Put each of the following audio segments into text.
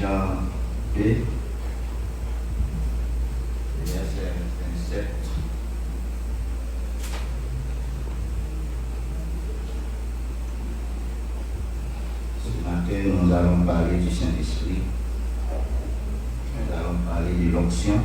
Jean 2, verset 27. Ce matin, nous allons parler du Saint-Esprit. Nous allons parler de l'onction.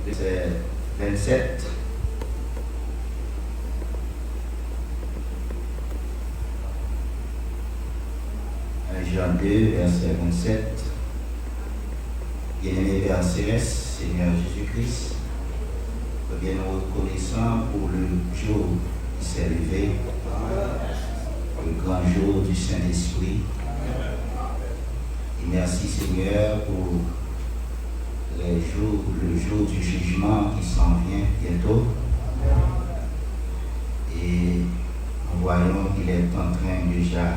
Verset 27. Jean 2, verset 27. Bien-aimé Père Céleste, Seigneur Jésus-Christ, bien nous reconnaissant pour le jour qui s'est levé, le grand jour du Saint-Esprit. Et merci Seigneur pour le jour du jugement qui s'en vient bientôt. Et nous voyons qu'il est en train déjà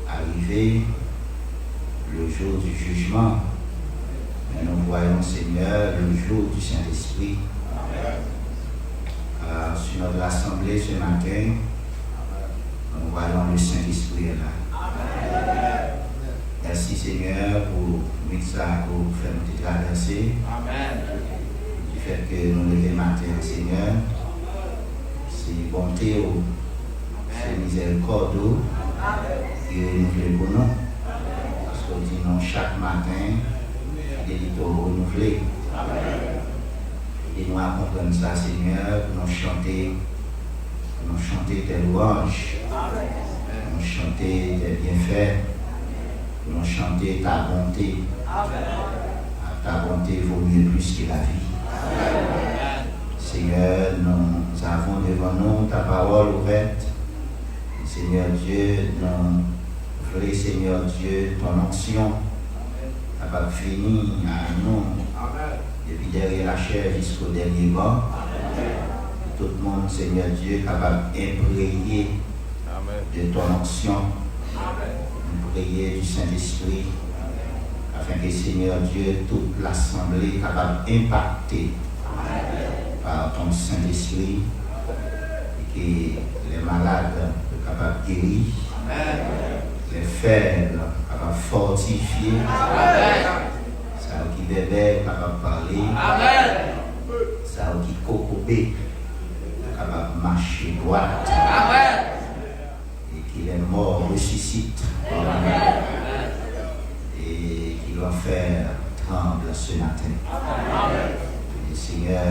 arriver le jour du jugement. Mais nous voyons, Seigneur, le jour du Saint-Esprit. Sur notre assemblée ce matin, nous voyons le Saint-Esprit est là. Merci, Seigneur, pour ça, pour faire nous traverser. Du fait que nous levons matin, Seigneur, c'est bonté, c'est miséricorde qui est renouvelée pour nous. Parce qu'on dit non, chaque matin, il est renouvelé. Et nous comprendre ça, Seigneur, pour nous chanter tes louanges, pour nous chanter tes bienfaits, pour nous chanter ta bonté. Ta bonté vaut mieux plus que la vie. Seigneur, nous avons devant nous ta parole ouverte. Seigneur Dieu, nous voulons, Seigneur Dieu, ton onction capable de finir à nous, depuis derrière la chair jusqu'au dernier banc. Tout le monde, Seigneur Dieu, capable d'imprégner de ton onction, imprégner du Saint-Esprit, afin que, Seigneur Dieu, toute l'assemblée capable d'impacter par ton Saint-Esprit et que les malades soient capables de guérir, les faibles capables de fortifier, ceux qui bébés capables de parler, ceux qui cocobés capables de marcher droit, et que les morts ressuscitent. Et qui doit faire trembler ce matin. Et Seigneur,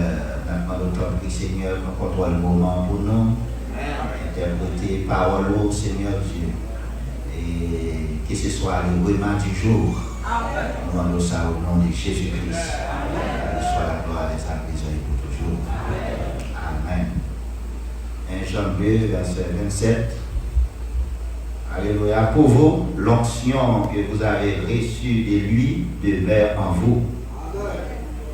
maintenant d'autant que Seigneur, nous contrôle le moment pour nous, interpréter parole, Seigneur Dieu, et que ce soit le mouvement du jour, nous demandons ça au nom de Jésus-Christ. Que soit la gloire et sa présence pour toujours. Amen. 1 Jean 2, verset 27. Alléluia. Pour vous, l'onction que vous avez reçue de lui demeure en vous.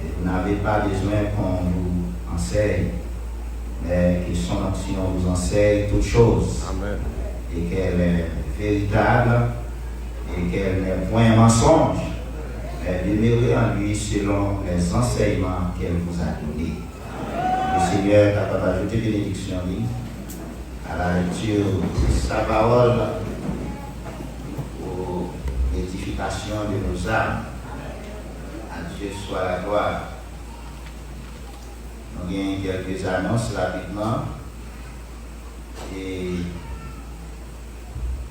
Et vous n'avez pas besoin qu'on vous enseigne, mais que son onction vous enseigne toutes choses. Amen. Et qu'elle est véritable et qu'elle n'est point un mensonge, mais demeurez en lui selon les enseignements qu'elle vous a donnés. Le Seigneur est capable d'ajouter bénédiction à la lecture de sa parole pour l'édification de nos âmes. À Dieu soit la gloire. Nous avons quelques annonces rapidement. Et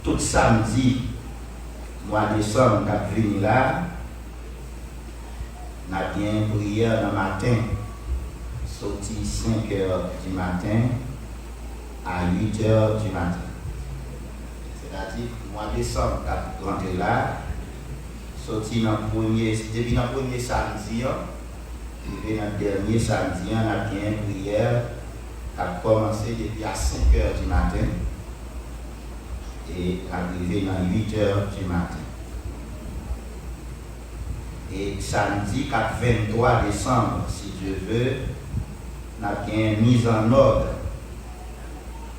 tout samedi, mois de décembre, nous avons venu là. Nous avons bien prière dans le matin, sorti 5 heures du matin à 8 heures du matin. C'est-à-dire, mois de décembre, nous avons rentré là, sorti depuis le premier samedi, et dans le dernier samedi, on a bien prière qui a commencé depuis à 5 heures du matin et arrivé dans 8 heures du matin. Et samedi 23 décembre, si Dieu veut, nous avons une mise en ordre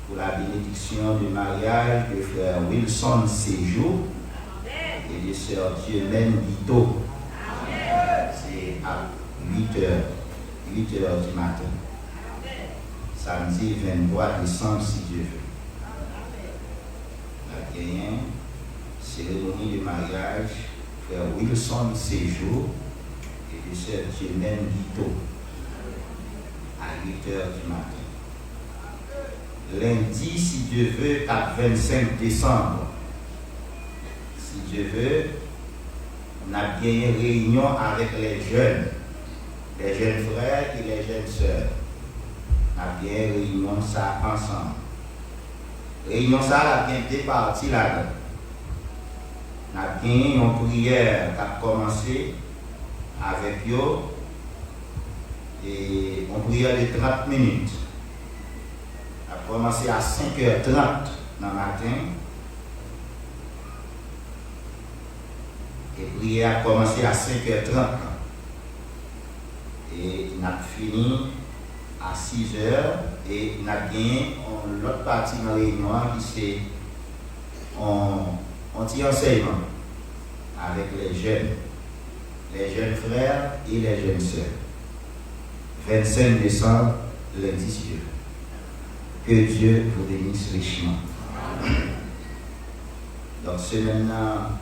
pour la bénédiction du mariage de frère Wilson Séjour et de sœur Dieu-Même Guito. C'est à 8h du matin. Samedi 23 décembre, si Dieu veut. Nous avons une cérémonie de mariage, frère Wilson Séjour et de sœur Dieu-Même Guito à 8h du matin. Lundi, si Dieu veut, à 25 décembre, si Dieu veut, on a bien une réunion avec les jeunes frères et les jeunes sœurs. On a bien réunion ça ensemble. Réunion ça a bien deux parties là-dedans. On a bien une prière qui a commencé avec eux et une prière de 30 minutes. A commencé à 5h30 dans le matin. Et prière a commencé à 5h30. Et on a fini à 6h. Et on a gagné l'autre partie de la réunion qui c'est un petit enseignement avec les jeunes frères et les jeunes sœurs. 25 décembre, lundi Dieu. Que Dieu vous bénisse richement. Donc, c'est maintenant,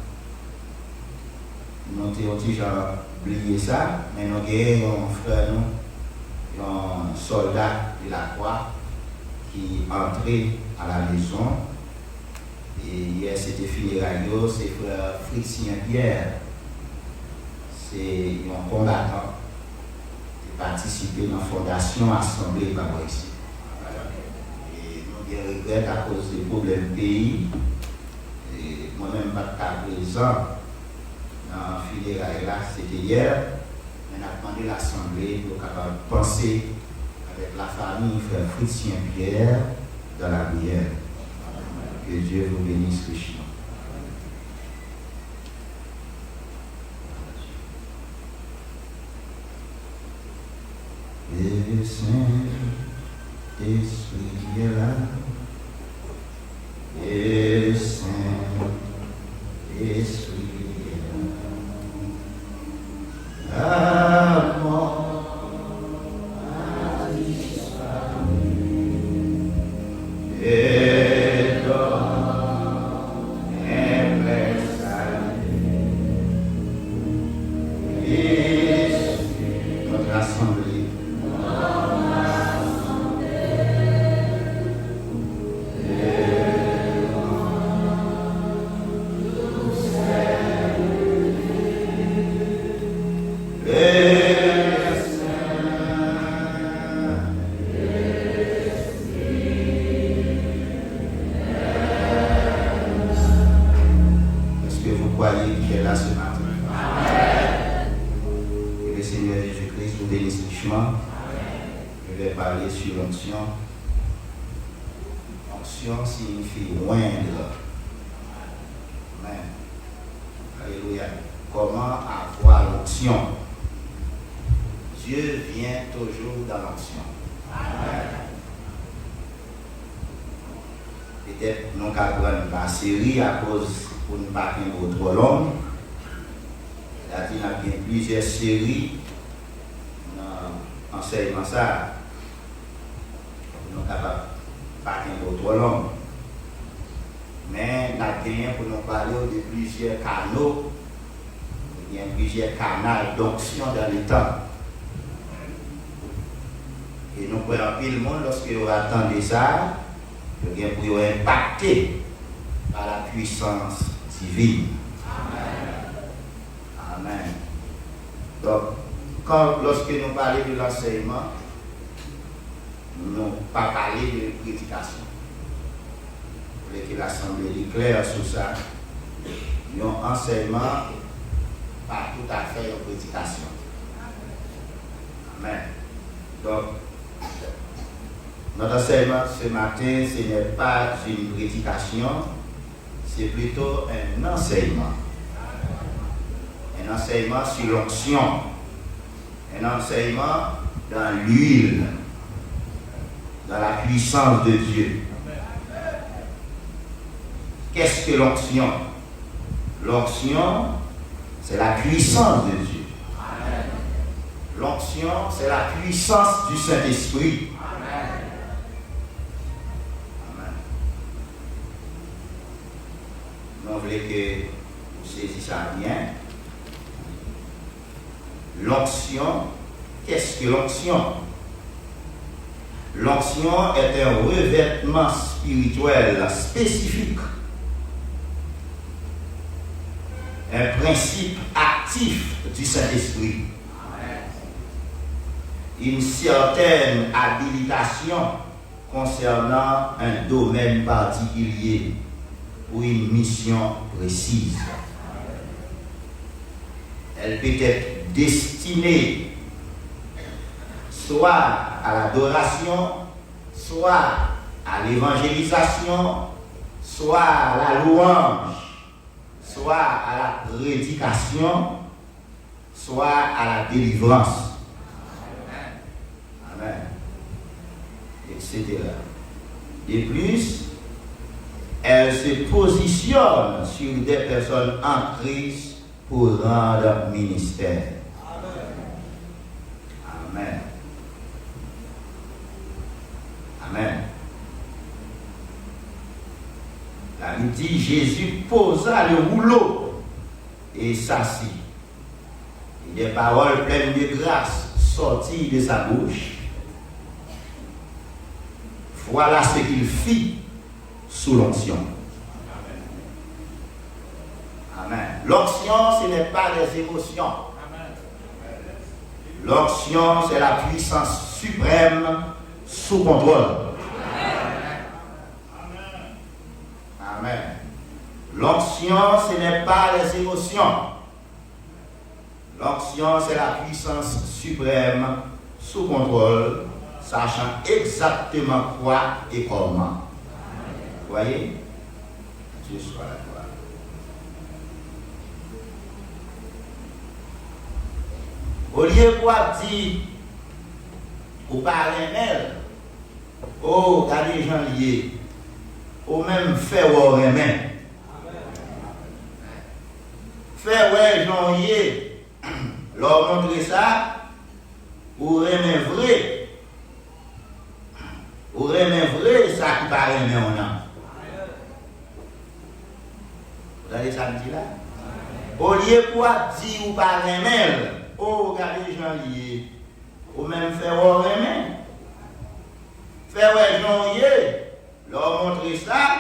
nous avons déjà oublié ça, mais nous avons un frère, un soldat de la croix qui est entré à la maison. Et hier, c'était funérailles, c'est frère Fritien Pierre. C'est un combattant qui a participé dans la fondation Assemblée par ici. Je regrette à cause des problèmes du pays. Moi-même, je n'étais pas présent dans le funérailles là, c'était hier. On a demandé l'Assemblée pour penser avec la famille, frère Fritien Pierre, dans la prière. Que Dieu vous bénisse richement. Et Saint-Esprit est là. Et Saint-Esprit est là. Amour a disparu. Et donne un plein salut. Notre assemblée. Onction signifie moindre. Amen. Alléluia. Comment avoir l'onction? Dieu vient toujours dans l'onction. Peut-être nous avons la série à cause pour ne pas être trop long. Il y a bien plusieurs séries dans l'enseignement ça. Nous sommes capables de pas être trop long. Mais nous avons pour nous parler de plusieurs canaux. Il y a plusieurs canaux d'onction dans le temps. Et nous prenons pile le monde lorsque vous attendez ça, vous pouvez être impacté par la puissance divine. Amen. Amen. Donc, lorsque nous parlons de l'enseignement, nous n'avons pas parlé de prédication. Vous voulez que l'Assemblée est claire sur ça. Un enseignement, pas tout à fait une prédication. Amen. Donc, notre enseignement ce matin, ce n'est pas une prédication, c'est plutôt un enseignement. un enseignement sur l'onction, un enseignement dans l'huile, dans la puissance de Dieu. Qu'est-ce que l'onction? L'onction, c'est la puissance de Dieu. L'onction, c'est la puissance du Saint-Esprit. Amen. Nous voulons que vous saisissiez ça bien. L'onction, qu'est-ce que l'onction? L'onction est un revêtement spirituel spécifique, un principe actif du Saint-Esprit, une certaine habilitation concernant un domaine particulier ou une mission précise. Elle peut être destinée soit à l'adoration, soit à l'évangélisation, soit à la louange, soit à la prédication, soit à la délivrance. Amen. Etc. De plus, elle se positionne sur des personnes en Christ pour rendre ministère. Amen. Amen. La Bible dit, Jésus posa le rouleau et s'assit. Et des paroles pleines de grâce sortirent de sa bouche. Voilà ce qu'il fit sous l'onction. Amen. L'onction, ce n'est pas des émotions. L'onction, c'est la puissance suprême sous contrôle. Amen. L'onction, ce n'est pas les émotions. L'onction, c'est la puissance suprême sous contrôle, sachant exactement quoi et comment. Vous voyez? Dieu soit la gloire. Au lieu de dire, ou parler mêle, oh, t'as des gens liés, ou même faire ou remet. Faire ouais, gens liés, leur montrer ça, ou remet vrai. Ou remet vrai, ça qui paraît mais on a. Vous allez samedi là? Au lieu de dire ou parler mêle, oh, regardez les gens liés. Ou même faire ou remet. Faire ouais, gens liés. Leur montrer ça,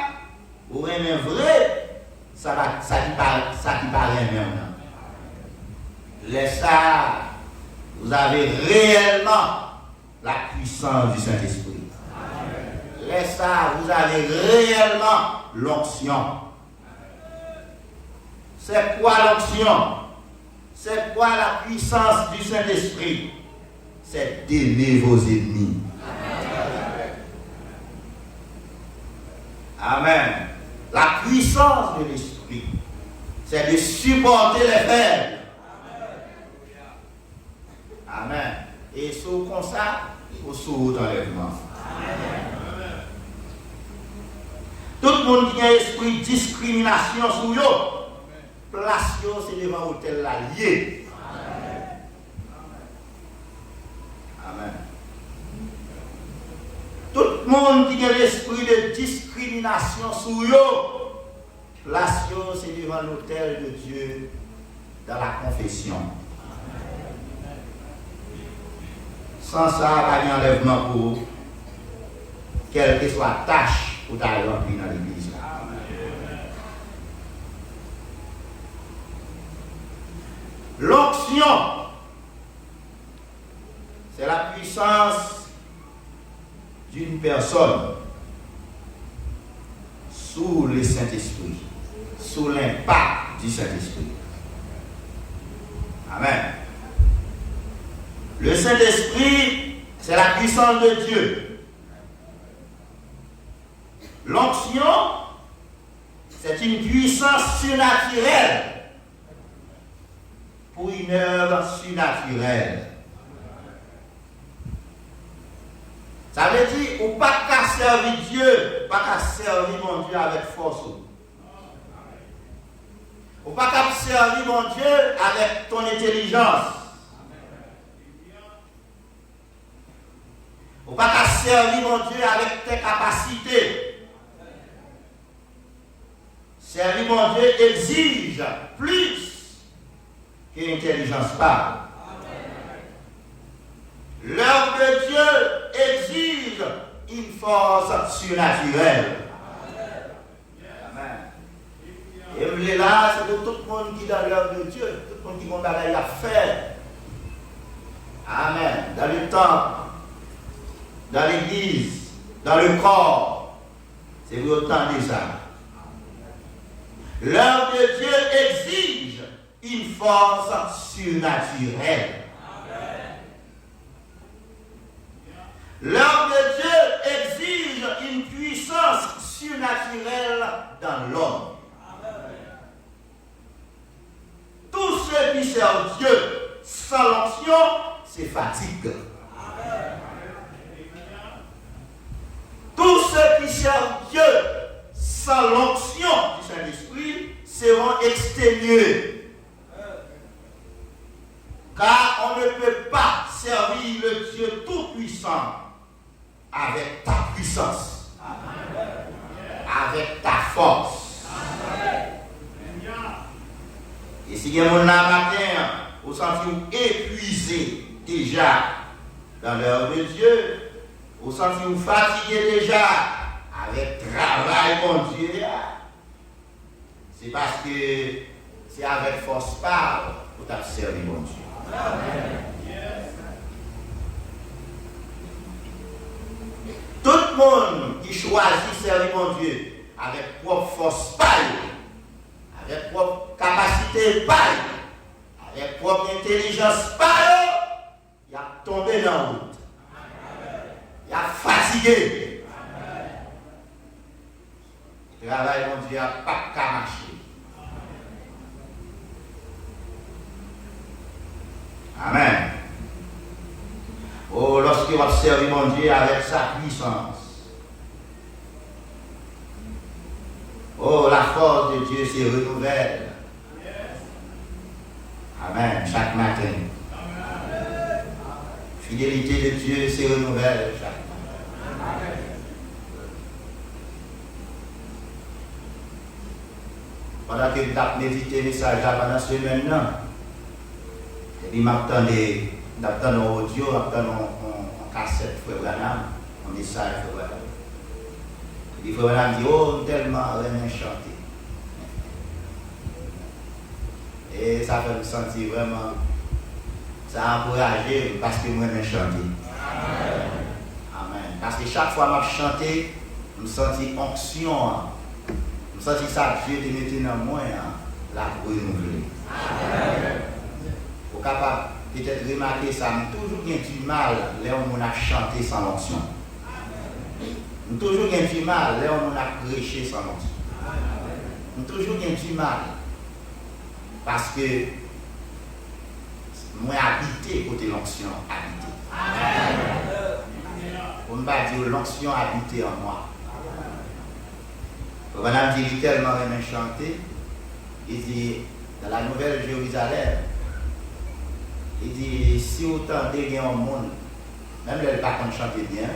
ou remet vrai, ça qui paraît même. Laissez ça, vous avez réellement la puissance du Saint-Esprit. Laissez ça, vous avez réellement l'onction. C'est quoi l'onction? C'est quoi la puissance du Saint-Esprit? C'est d'aimer vos ennemis. Amen. La puissance de l'Esprit, c'est de supporter les faibles. Amen. Et sous comme ça, au sous enlèvement. Tout le monde qui a esprit de discrimination sur eux, place c'est devant l'hôtel là lié. Amen. Tout le monde qui a l'esprit de discrimination sur eux, place c'est devant l'autel de Dieu dans la confession. Sans ça, il y a un enlèvement pour quelle que soit la tâche pour t'aller remplir dans l'église. L'onction, c'est la puissance d'une personne sous le Saint-Esprit, sous l'impact du Saint-Esprit. Amen. Le Saint-Esprit, c'est la puissance de Dieu. L'onction, c'est une puissance surnaturelle pour une œuvre surnaturelle. Ça veut dire, ou pas qu'à servir Dieu, pas qu'à servir mon Dieu avec force. Ou pas qu'à servir mon Dieu avec ton intelligence. Ou pas qu'à servir mon Dieu avec tes capacités. Servir mon Dieu exige plus que l'intelligence parle. L'œuvre de Dieu exige une force surnaturelle. Amen. Et là, c'est de tout le monde qui est dans l'œuvre de Dieu, tout le monde qui a un bagage à faire. Amen. Dans le temple, dans l'église, dans le corps. C'est pour autant de ça. L'œuvre de Dieu exige une force surnaturelle. L'œuvre de Dieu exige une puissance surnaturelle dans l'homme. Tous ceux qui servent Dieu sans l'onction, c'est fatigue. Tous ceux qui servent Dieu sans l'onction du Saint-Esprit seront exténués. Car on ne peut pas servir le Dieu Tout-Puissant avec ta puissance, avec ta force. Et si il y a un matin, vous sentez épuisé déjà dans l'œuvre de Dieu, vous sentez fatigué déjà avec le travail, mon Dieu, c'est parce que c'est avec force parle pour t'observer, mon Dieu. Tout le monde qui choisit servir mon Dieu avec propre force paille, avec propre capacité paille, avec propre intelligence paille, il a tombé dans la route. Il a fatigué. Le travail, mon Dieu, n'a pas qu'à marcher. Amen. Oh, lorsque vous observez mon Dieu avec sa puissance. Oh, la force de Dieu se renouvelle. Amen. Chaque matin. Fidélité de Dieu se renouvelle chaque matin. Pendant que vous avez médité le message pendant ce semaine, et puis m'attendais en audio, m'attendais en cassette, frère Branham, en message, frère Branham. Et puis frère Branham dit, oh, tellement rien chanté. Et ça fait me sentir vraiment, ça a encouragé parce que moi, je chanté. Amen. Parce que chaque fois que je chantais, je me sentais onction. Je me sentais ça, Dieu te mettait dans moi, la renouveler. Pour capable peut-être remarquer ça, j'ai toujours du mal là où on a chanté sans l'onction. J'ai toujours du mal là où on a prêché sans l'onction. J'ai toujours du mal. Parce que moi habité côté l'onction habité. On ne va pas dire l'onction habité en moi. Madame dit tellement aimé chanter. Il dit dans la Nouvelle Jérusalem, il dit si autant de gens au monde, même les pas chanter bien,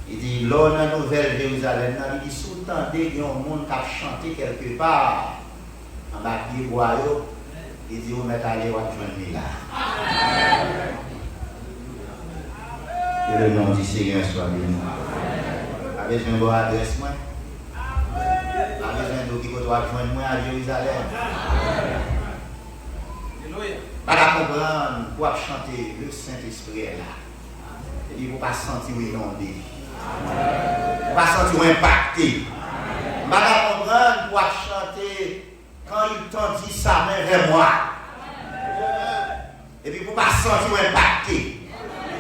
il dit là dans la Nouvelle Jérusalem, il dit si autant de gens au monde qui a chanté quelque part en bas de boyau, il dit vous mettez aller voir joindre là. Que le nom du Seigneur soit béni. Avec une bonne adresse moi. Avec un qui peut joindre moi à Jérusalem. Pas comprendre pour chanter le Saint-Esprit est là. Et puis vous ne pas sentir inondé. Vous ne pas sentir impacté. Pas comprendre pour chanter quand il tendit sa main vers moi. Et puis vous ne pas sentir impacté.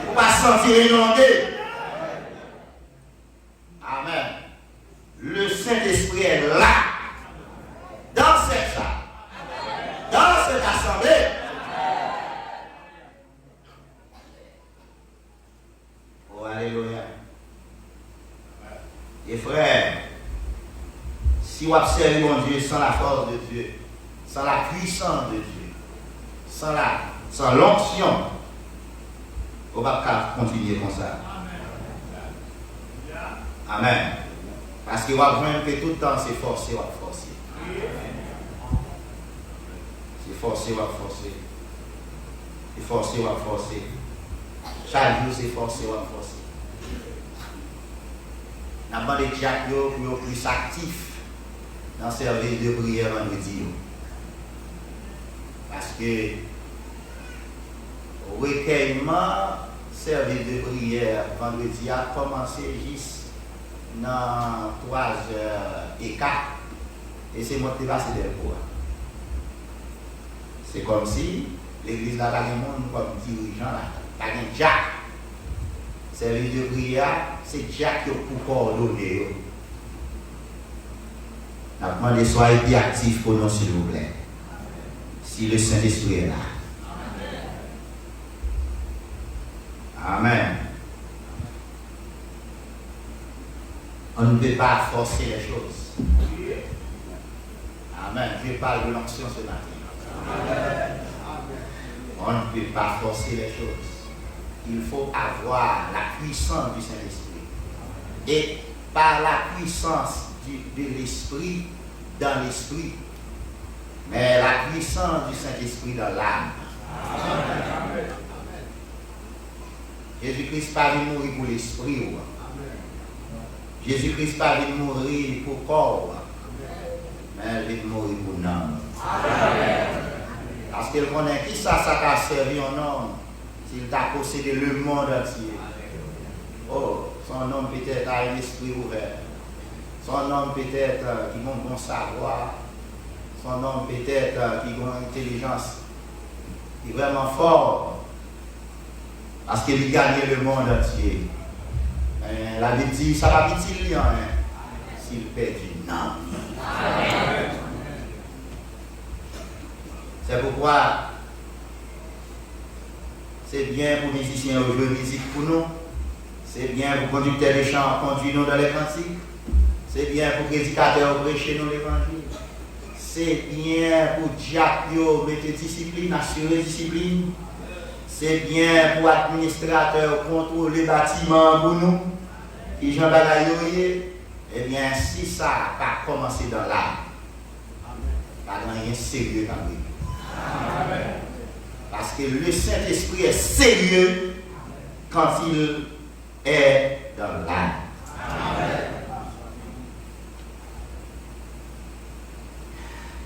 Vous ne pas sentir inondé. Amen. Le Saint-Esprit est là. Dans cette salle. Dans cette assemblée. vous observez mon Dieu sans la force de Dieu, sans la puissance de Dieu, sans l'onction, on va continuer comme ça. Amen. Parce que vous voyez que tout le temps c'est forcé, on va forcer. C'est forcé, on va forcer. C'est forcé, on va forcer. Chaque jour c'est forcé, on va forcer. Nous avons demandé Jack pour être plus actif dans le service de prière vendredi. Parce que le recueillement service de prière vendredi a commencé juste dans 3h04 et c'est moi qui passe des fois. C'est comme si l'église là, pas de monde comme dirigeant là, pas de Jack. Service de prière, c'est Jack qui pour coordonner. Nous avons demandé soyez plus actifs pour nous, s'il vous plaît. Si le Saint-Esprit est là. Amen. On ne peut pas forcer les choses. Amen. Je parle de l'onction ce matin. On ne peut pas forcer les choses. Il faut avoir la puissance du Saint-Esprit. Et par la puissance de l'Esprit, dans l'Esprit, mais la puissance du Saint-Esprit dans l'âme. Jésus-Christ pas venu mourir pour l'Esprit. Jésus-Christ pas venu mourir pour le corps, mais il venu mourir pour l'âme. Parce qu'il connaît qui ça a servi un homme s'il t'a possédé le monde entier. Oh, son homme peut-être a un esprit ouvert. Son homme peut-être qui a un bon savoir. Son homme peut-être qui a une intelligence. Il est vraiment fort. Parce qu'il a gagné le monde entier. La Bible dit, ça va vite s'il hein, s'il perd une âme. C'est pourquoi c'est bien pour les musiciens jouer musique pour nous. C'est bien pour les conducteurs de chants conduire nous dans les cantiques. C'est bien pour les prédicateurs prêcher nous l'évangile. C'est bien pour Diacre mettre discipline, assurer discipline. C'est bien pour l'administrateur contrôler les bâtiments pour nous. Et Jean Bagayoye, eh bien, si ça va commencer dans l'âme, pas rien sérieux dans lui. Parce que le Saint-Esprit est sérieux quand il est dans l'âme.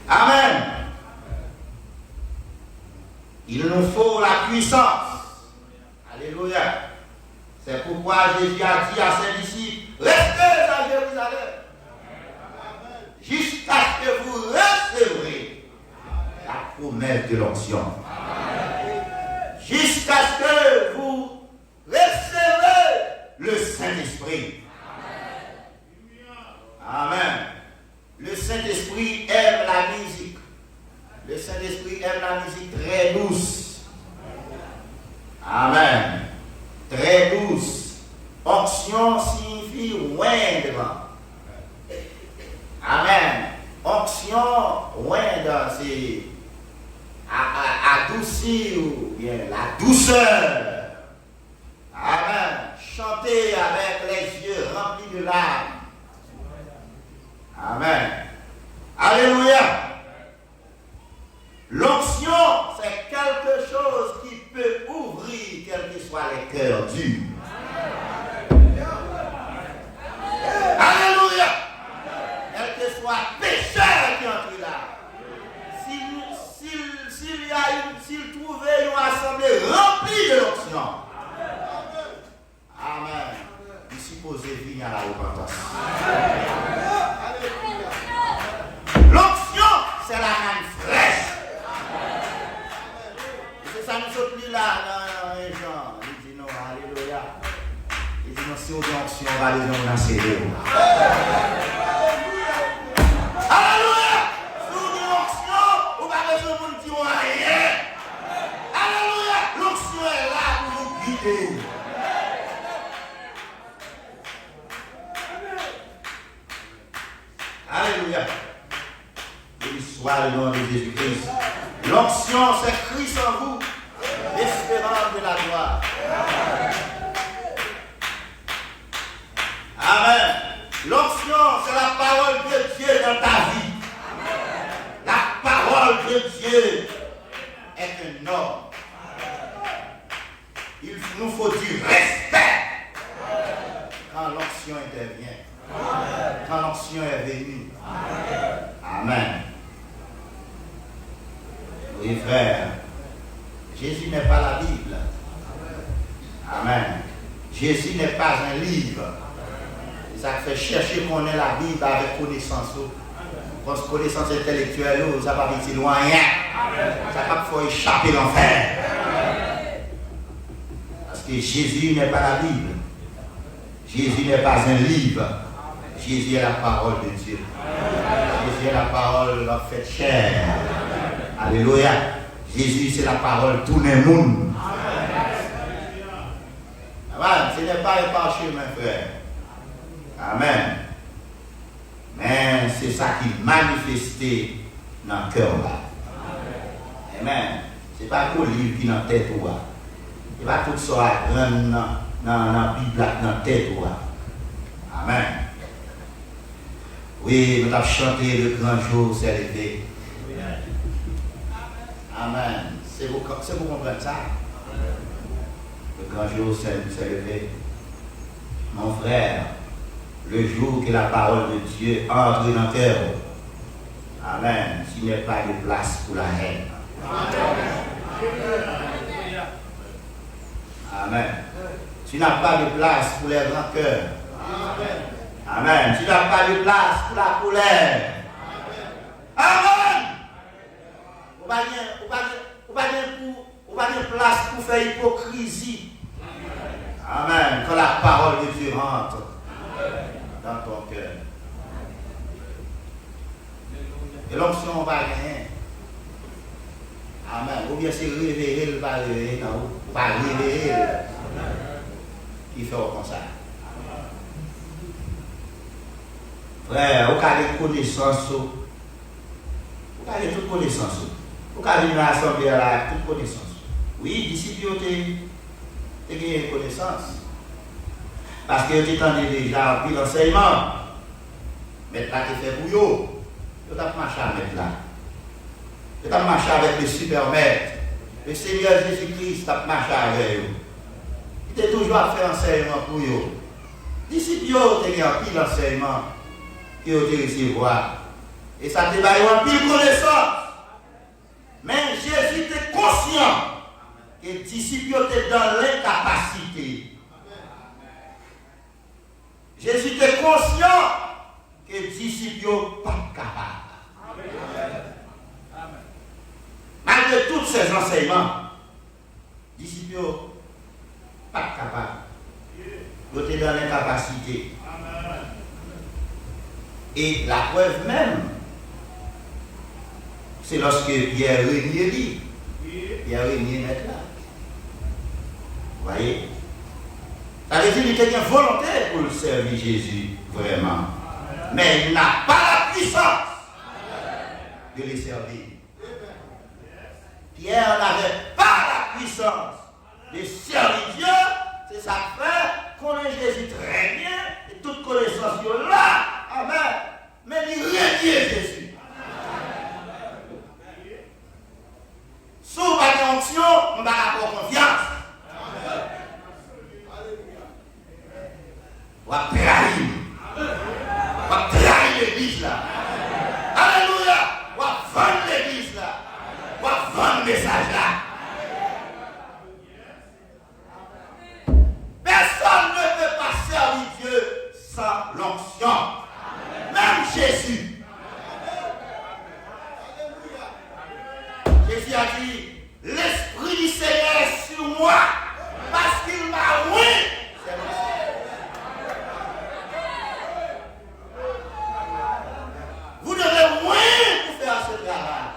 Amen. Il nous faut la puissance. Alléluia. C'est pourquoi Jésus a dit à ses disciples, restez à Jérusalem. Jusqu'à ce que vous recevrez la promesse de l'onction. Jusqu'à ce que vous recevez le Saint-Esprit. Amen. Le Saint-Esprit aime la musique. Le Saint-Esprit aime la musique très douce. Amen. Très douce. Onction signifie oindre. Amen. Onction, oindre, c'est adoucir ou bien la douceur. Amen. Chanter avec les yeux remplis de larmes. Amen. Alléluia. L'onction, c'est quelque chose qui peut ouvrir quels que soient les cœurs durs. Alléluia. Quel que soit pécheur qui entre là. S'il trouvait une assemblée remplie de l'onction. Amen. Il supposé venir à la repentance. L'onction, c'est la main fraîche. Et c'est ça nous sommes plus là dans les gens. Il dit non, alléluia. Il dit non, si on a l'onction, on va les gens dans ses deux. Alléluia. Si on a l'onction, on va les gens nous dire rien. Alléluia. L'onction est là pour vous guider. Alléluia. de Jésus-Christ. L'onction, c'est Christ en vous, l'espérance de la gloire. Amen. L'onction, c'est la parole de Dieu dans ta vie. La parole de Dieu est un norme. Il nous faut du respect quand l'onction intervient, quand l'onction est venue. Amen. Oui, frère, Jésus n'est pas la Bible. Amen. Jésus n'est pas un livre. Ça fait chercher qu'on ait la Bible avec connaissance. Parce que connaissance intellectuelle, ça ne va pas être loin. Ça ne va pas échapper l'enfer. Parce que Jésus n'est pas la Bible. Jésus n'est pas un livre. Jésus est la parole de Dieu. Jésus est la parole faite chair. Alléluia. Jésus, c'est la parole tout le monde. Amen. Ce n'est pas un parchemin, frère. Amen. Mais c'est ça qui manifesté dans le cœur là. Amen. Ce n'est pas qu'un livre qui est dans la tête. Ce n'est pas tout ça dans la Bible, dans la tête. Amen. Oui, nous avons chanté le grand jour s'est levé. Amen. C'est vous comprenez ça? Le grand jour s'est levé. Mon frère, le jour que la parole de Dieu entre dans le cœur. Amen. S'il n'y a pas de place pour la haine. Amen. Tu n'as pas de place pour les rancœurs. Amen. Tu n'as pas de place pour la colère. Amen. Vous n'avez pas de place pour faire hypocrisie. Amen. Quand la parole de Dieu rentre dans ton cœur. Et l'onction va gagner. Amen. Ou bien c'est réveiller, il va réveiller dans vous. Va réveiller. Il fait comme ça. Frère, vous avez connaissance. Vous avez toute connaissance. Vous avez une assemblée là, toute connaissance. Oui, disciples ont une connaissance. Parce que vous avez déjà appris l'enseignement. Mettre là, qui fait pour vous. Vous avez marché avec là. Vous avez marché avec le supermaître. Le Seigneur Jésus-Christ a marché avec vous. Il a toujours fait enseignement pour vous. Disciples ont appris l'enseignement que vous avez recevoir. Et ça te va y avoir pile connaissance. Mais Jésus était conscient que les disciples étaient dans l'incapacité. Jésus était conscient que les disciples n'étaient pas capables. Malgré tous ces enseignements, les disciples n'étaient pas capables. Ils étaient dans l'incapacité. Et la preuve même, c'est lorsque Pierre Régnier dit. Pierre Régnier n'est là. Vous voyez? Ça veut dire qu'il était une volonté pour le servir Jésus, vraiment. Mais il n'a pas la puissance de les servir. Pierre n'avait pas la puissance de servir Dieu. C'est ça fait qu'on ait Jésus très bien et toute connaissance là. Amen. Mais il régnait Jésus. Sous ma onction, on va avoir confiance. On va trahir l'église là. Alléluia. On va vendre l'église là. On va vendre le message là. Personne ne peut pas servir Dieu sans l'onction. Même Jésus. Jésus a dit, l'Esprit du Seigneur est sur moi parce qu'il m'a oint. Vous devez oint pour faire ce travail.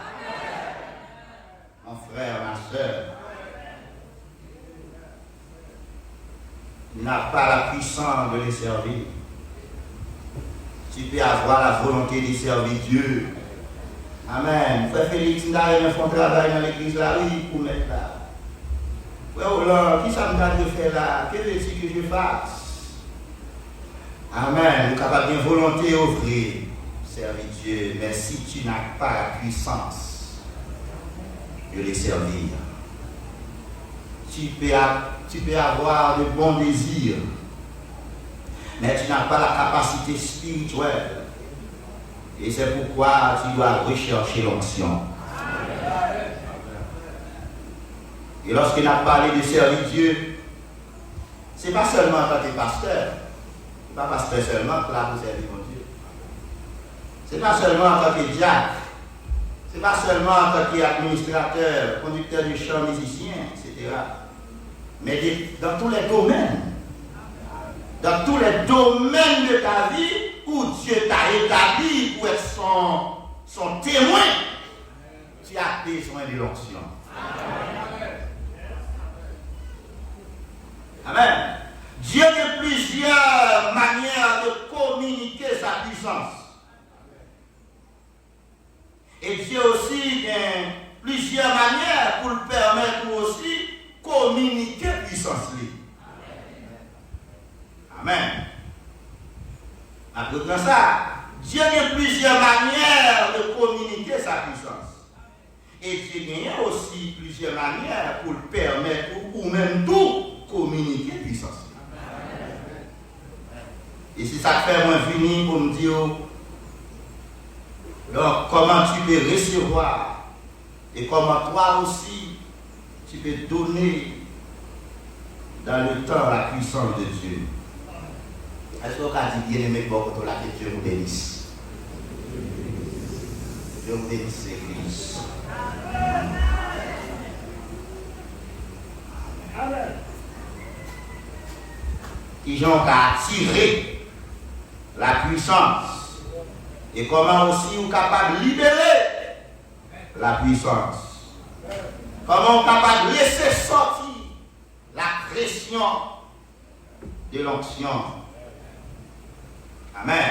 Mon frère, ma soeur, il n'a pas la puissance de les servir. Tu peux avoir la volonté de servir Dieu. Amen. Frère Félix, nous avons fait un travail dans l'église là, oui, pour mettre là. Frère Hollande, qui ça me garde de faire là? Quel est ce que je fasse? Amen. Nous sommes capables de volonté offrir, servir Dieu, mais si tu n'as pas la puissance de les servir, tu peux avoir de bons désirs, mais tu n'as pas la capacité spirituelle. Et c'est pourquoi tu dois rechercher l'onction. Et lorsqu'il a parlé de servir Dieu, ce n'est pas seulement en tant que pasteur. Ce n'est pas pasteur seulement pour la servir mon Dieu. Ce n'est pas seulement en tant que diacre. Ce n'est pas seulement en tant qu'administrateur, conducteur de chant, musicien, etc. Mais dans tous les domaines. Dans tous les domaines de ta vie où Dieu t'a établi pour être son témoin, tu as besoin de l'onction. Amen. Dieu a plusieurs manières de communiquer sa puissance. Et Dieu aussi a plusieurs manières pour le permettre de aussi communiquer puissance. Amen. Après ça, Dieu a plusieurs manières de communiquer sa puissance. Et Dieu a aussi plusieurs manières pour le permettre ou même tout communiquer puissance. Et c'est ça que fait moi venir pour me dire donc comment tu peux recevoir et comment toi aussi tu peux donner dans le temps la puissance de Dieu. Est-ce qu'on a dit bien aimé pour la que Dieu vous bénisse? Dieu vous bénisse, Église. Amen. Qui ont attiré la puissance et comment aussi vous êtes capable de libérer la puissance. Comment vous êtes capable de laisser sortir la pression de l'onction. Amen.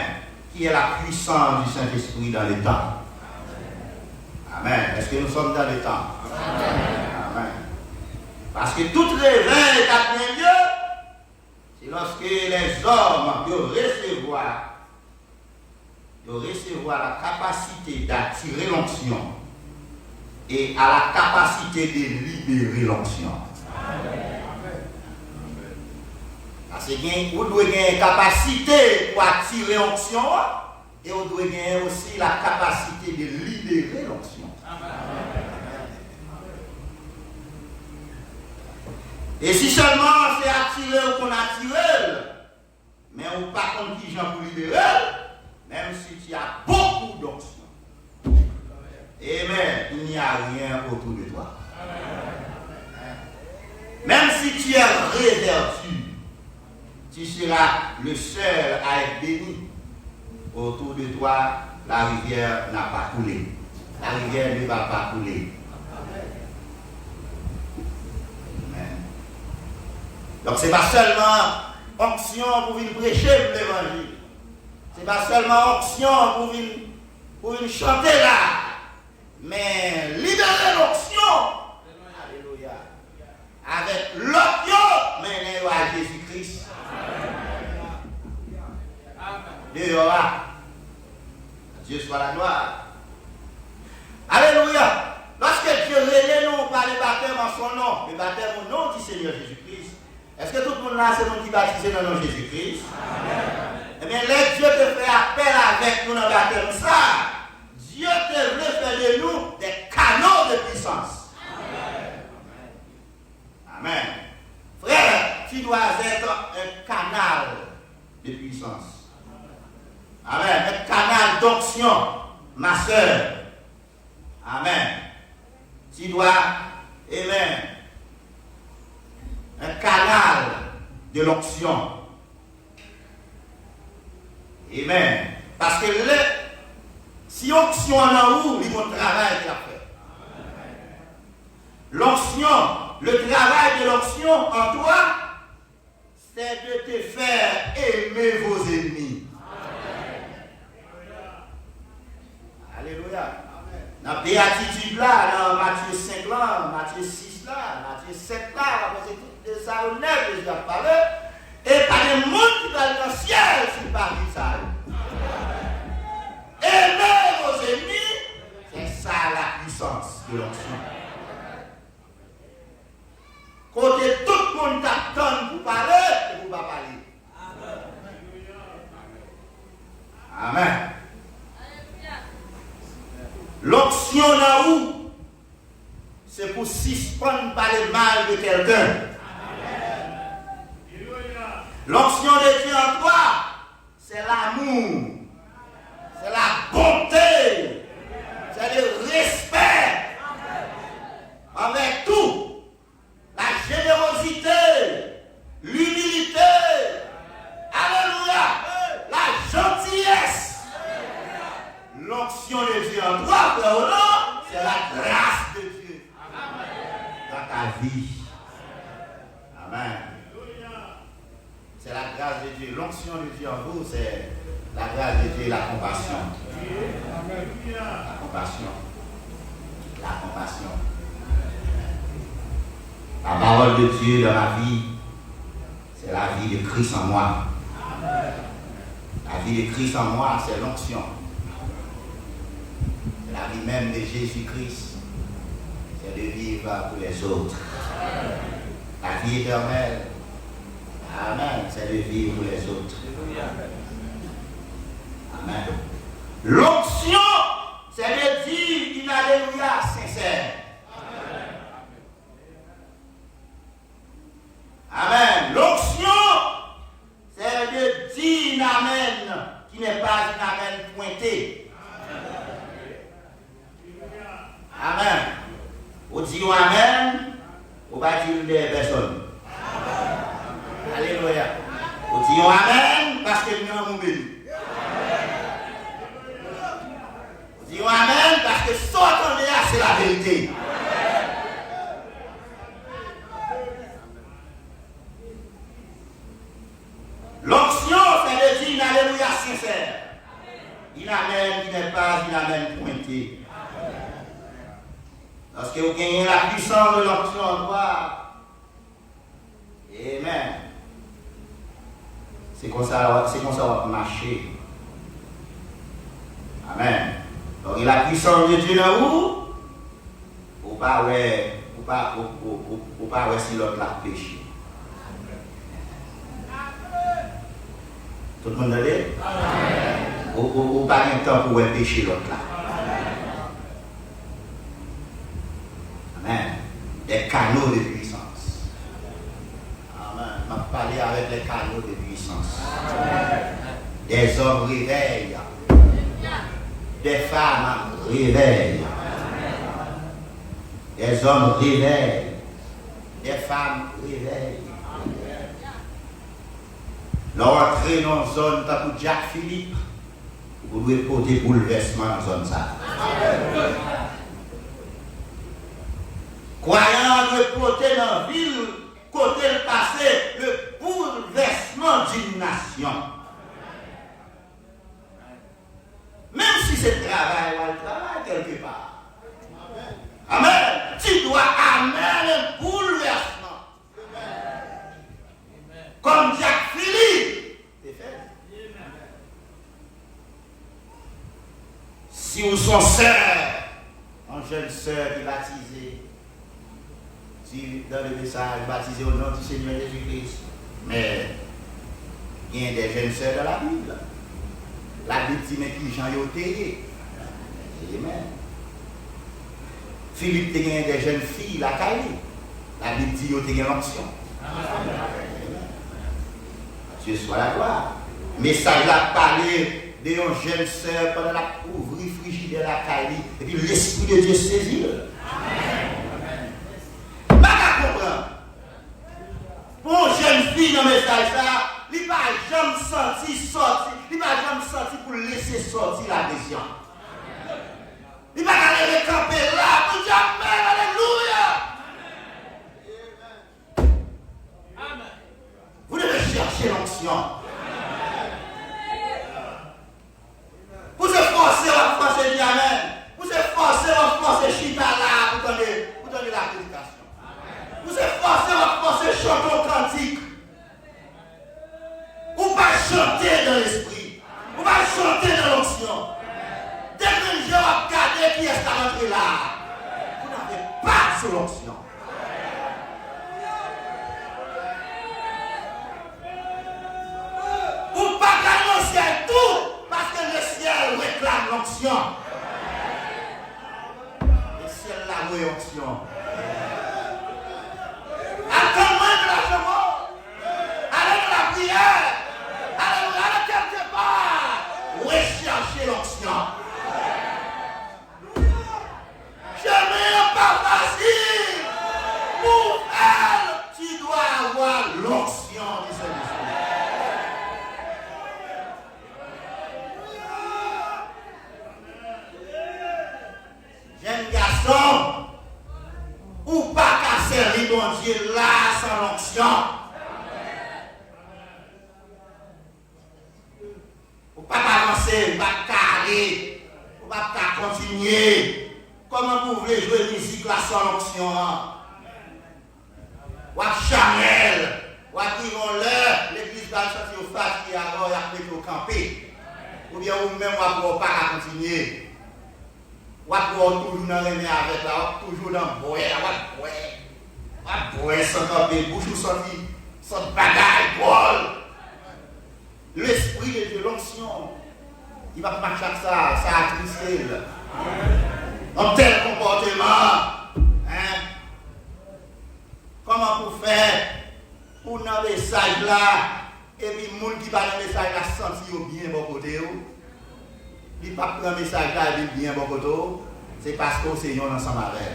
Qui est la puissance du Saint-Esprit dans le temps. Amen. Est-ce que nous sommes dans le temps? Amen. Parce que tout réveil est à bien Dieu, c'est lorsque les hommes doivent recevoir la capacité d'attirer l'onction et à la capacité de libérer l'onction. Parce que vous devez avoir une capacité pour attirer l'onction et vous devez avoir aussi la capacité de libérer l'onction. Et si seulement c'est attirer ou qu'on attire, mais on ne pas contre qui gens pour libérer, même si tu as beaucoup d'onction. Amen. Il n'y a rien autour de toi. Même si tu es révertu, tu seras le seul à être béni. Autour de toi, la rivière n'a pas coulé. La rivière ne va pas couler. Amen. Donc ce n'est pas seulement onction pour venir prêcher l'évangile. Ce n'est pas seulement onction pour venir chanter là. Mais libérer l'onction. Alléluia. Avec l'onction, menez-vous à Jésus-Christ. Dehors. Dieu soit la gloire. Alléluia. Lorsque Dieu relève nous par le baptême en son nom, le baptême au nom du Seigneur Jésus-Christ, est-ce que tout le monde là, c'est nous qui baptisons dans le nom de Jésus-Christ? Eh bien, là, Dieu te fait appel avec nous dans le baptême. Ça, Dieu te veut faire de nous des canaux de puissance. Amen. Frère, tu dois être un canal de puissance. Amen. Un canal d'onction, ma soeur. Amen. Tu dois, amen, un canal de l'onction. Amen. Parce que si l'onction en haut, il y a un travail à faire. L'onction, le travail de l'onction en toi, c'est de te faire aimer vos ennemis. Alléluia. Dans béatitude là, dans Matthieu 5 là, Matthieu 6 là, Matthieu 7 là, parce que tout ça honnête, je vais parler. Et pas de monde qui va dans le ciel si pas dit ça. Aimer vos ennemis, c'est ça la puissance de l'onction. Côté tout le monde t'attend pour parler, et pour ne pas parler. Amen. L'onction là où c'est pour suspendre par le mal de quelqu'un. L'onction de Dieu en toi, c'est l'amour, c'est la bonté, c'est le respect avec tout, la générosité, l'humilité, alléluia, la gentillesse. L'onction de Dieu en toi, frère, c'est la grâce de Dieu dans ta vie. Amen. C'est la grâce de Dieu. L'onction de Dieu en vous, c'est la grâce de Dieu et la compassion. La compassion. La compassion. La parole de Dieu dans ma vie, c'est la vie de Christ en moi. La vie de Christ en moi, c'est l'onction. C'est la vie même de Jésus-Christ. C'est de vivre pour les autres. La vie éternelle. Amen. C'est de vivre pour les autres. Amen. L'onction, c'est de dire une alléluia sincère. Amen. L'onction, c'est de dire une amen qui n'est pas une amen pointée. Amen. Vous dites amen, vous ne pas dire des personnes. Alléluia. Vous dites amen parce que nous avons béni. Vous dites amen parce que ce qu'on entend, c'est la vérité. L'onction, c'est de dire une alléluia sincère. Une amen qui n'est pas une amen pointée. Parce que vous gagnez la puissance de l'onction en toi. Amen. C'est comme ça on va marcher. Amen. Donc il y a la puissance de Dieu dans vous. Ou pas ouais si l'autre l'a péché. Tout le monde a dit? Ou pas un temps pour pécher l'autre là. Amen. Des canaux de puissance. Amen. Je vais parler avec les canaux de puissance. Des hommes réveillent. Des femmes réveillent. Des hommes réveillent. Des femmes réveillent. L'entrée dans une zone comme Jacques Philippe, vous devez porter bouleversement dans la zone ça. Croyant de porter dans la ville, côté le passé, le bouleversement d'une nation. Même si c'est le travail ou le travail quelque part. Amen. Tu dois amener un bouleversement. Comme Jacques Philippe. C'est fait. Si vous sont sœurs, une jeune sœur qui est baptisée, si dans le message baptisé au nom du Seigneur Jésus-Christ, mais il y a des jeunes sœurs dans la Bible. La Bible dit mais qui Jean yoté. Amen. Philippe a des jeunes filles, la Cali. La Bible dit yoté une l'onction. Dieu soit la gloire. Mais ça a parlé de une jeune sœur pendant la ouvrir frigidaire de la Cali. Et puis l'Esprit de Dieu saisit. Pour une jeune fille dans le message, il ne va jamais sortir, il ne va jamais sortir pour laisser sortir la vision. Il va aller camper là pour dire Amen, Alléluia. Amen. Vous devez chercher l'onction. Vous êtes forcé à dire Amen. Vous êtes forcé à chanter un cantique. Ou pas chanter dans l'esprit. Ou pas chanter dans l'onction. Dès que je regarde qui est rentré là, vous n'avez pas sur l'onction. Ou pas dans le ciel tout, parce que le ciel réclame l'onction. Le ciel la l'onction. Attends-moi de la chemin. Allez de la prière. Allez quelque part. Recherchez l'onction. Chemin pas facile. Pour elle, tu dois avoir l'onction du Seigneur. Jeune garçon, ou pas qu'à servir mon Dieu là sans l'onction. Ou pas avancer, ou pas carrer, ou pas continuer. Comment vous voulez jouer musique là sans l'onction? Ou à Chanel, ou à Tiroleur, l'église va sortir au face qui a mis au campé. Ou bien ou même ou à pas continuer. Ou à toujours dans le avec là, toujours dans le bois, ou à boire, sans camper, bouche ou sans bagaille, bol. L'esprit de l'onction, il va marcher avec ça, ça a attristé. En tel comportement, hein? Comment vous faire pour dans le message là, et puis les gens qui parlent dans le message là sentent bien bon côté. Il ne peut pas prendre le message là et bien bon côté, c'est parce que c'est un ensemble avec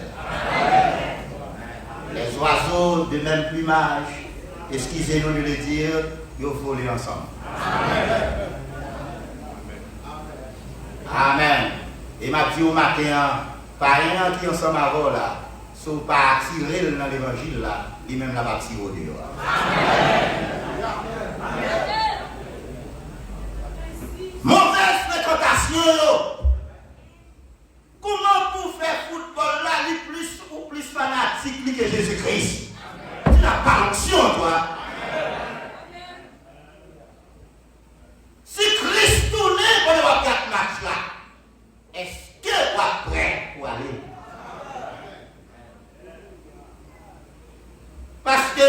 elle. Les oiseaux de même plumage, excusez-nous de le dire, ils volent ensemble. Amen. Et m'a dit au matin, par un qui ensemble avant là, si vous pas attirer dans l'évangile là, lui-même là va tirer au dehors. Mauvaise fréquentation. Comment pour faire football là, les plus fanatique que Jésus-Christ? Tu n'as pas l'onction, toi. Si Christ tournait pour le 4 matchs là, est-ce que vous êtes prêt pour aller? Parce que,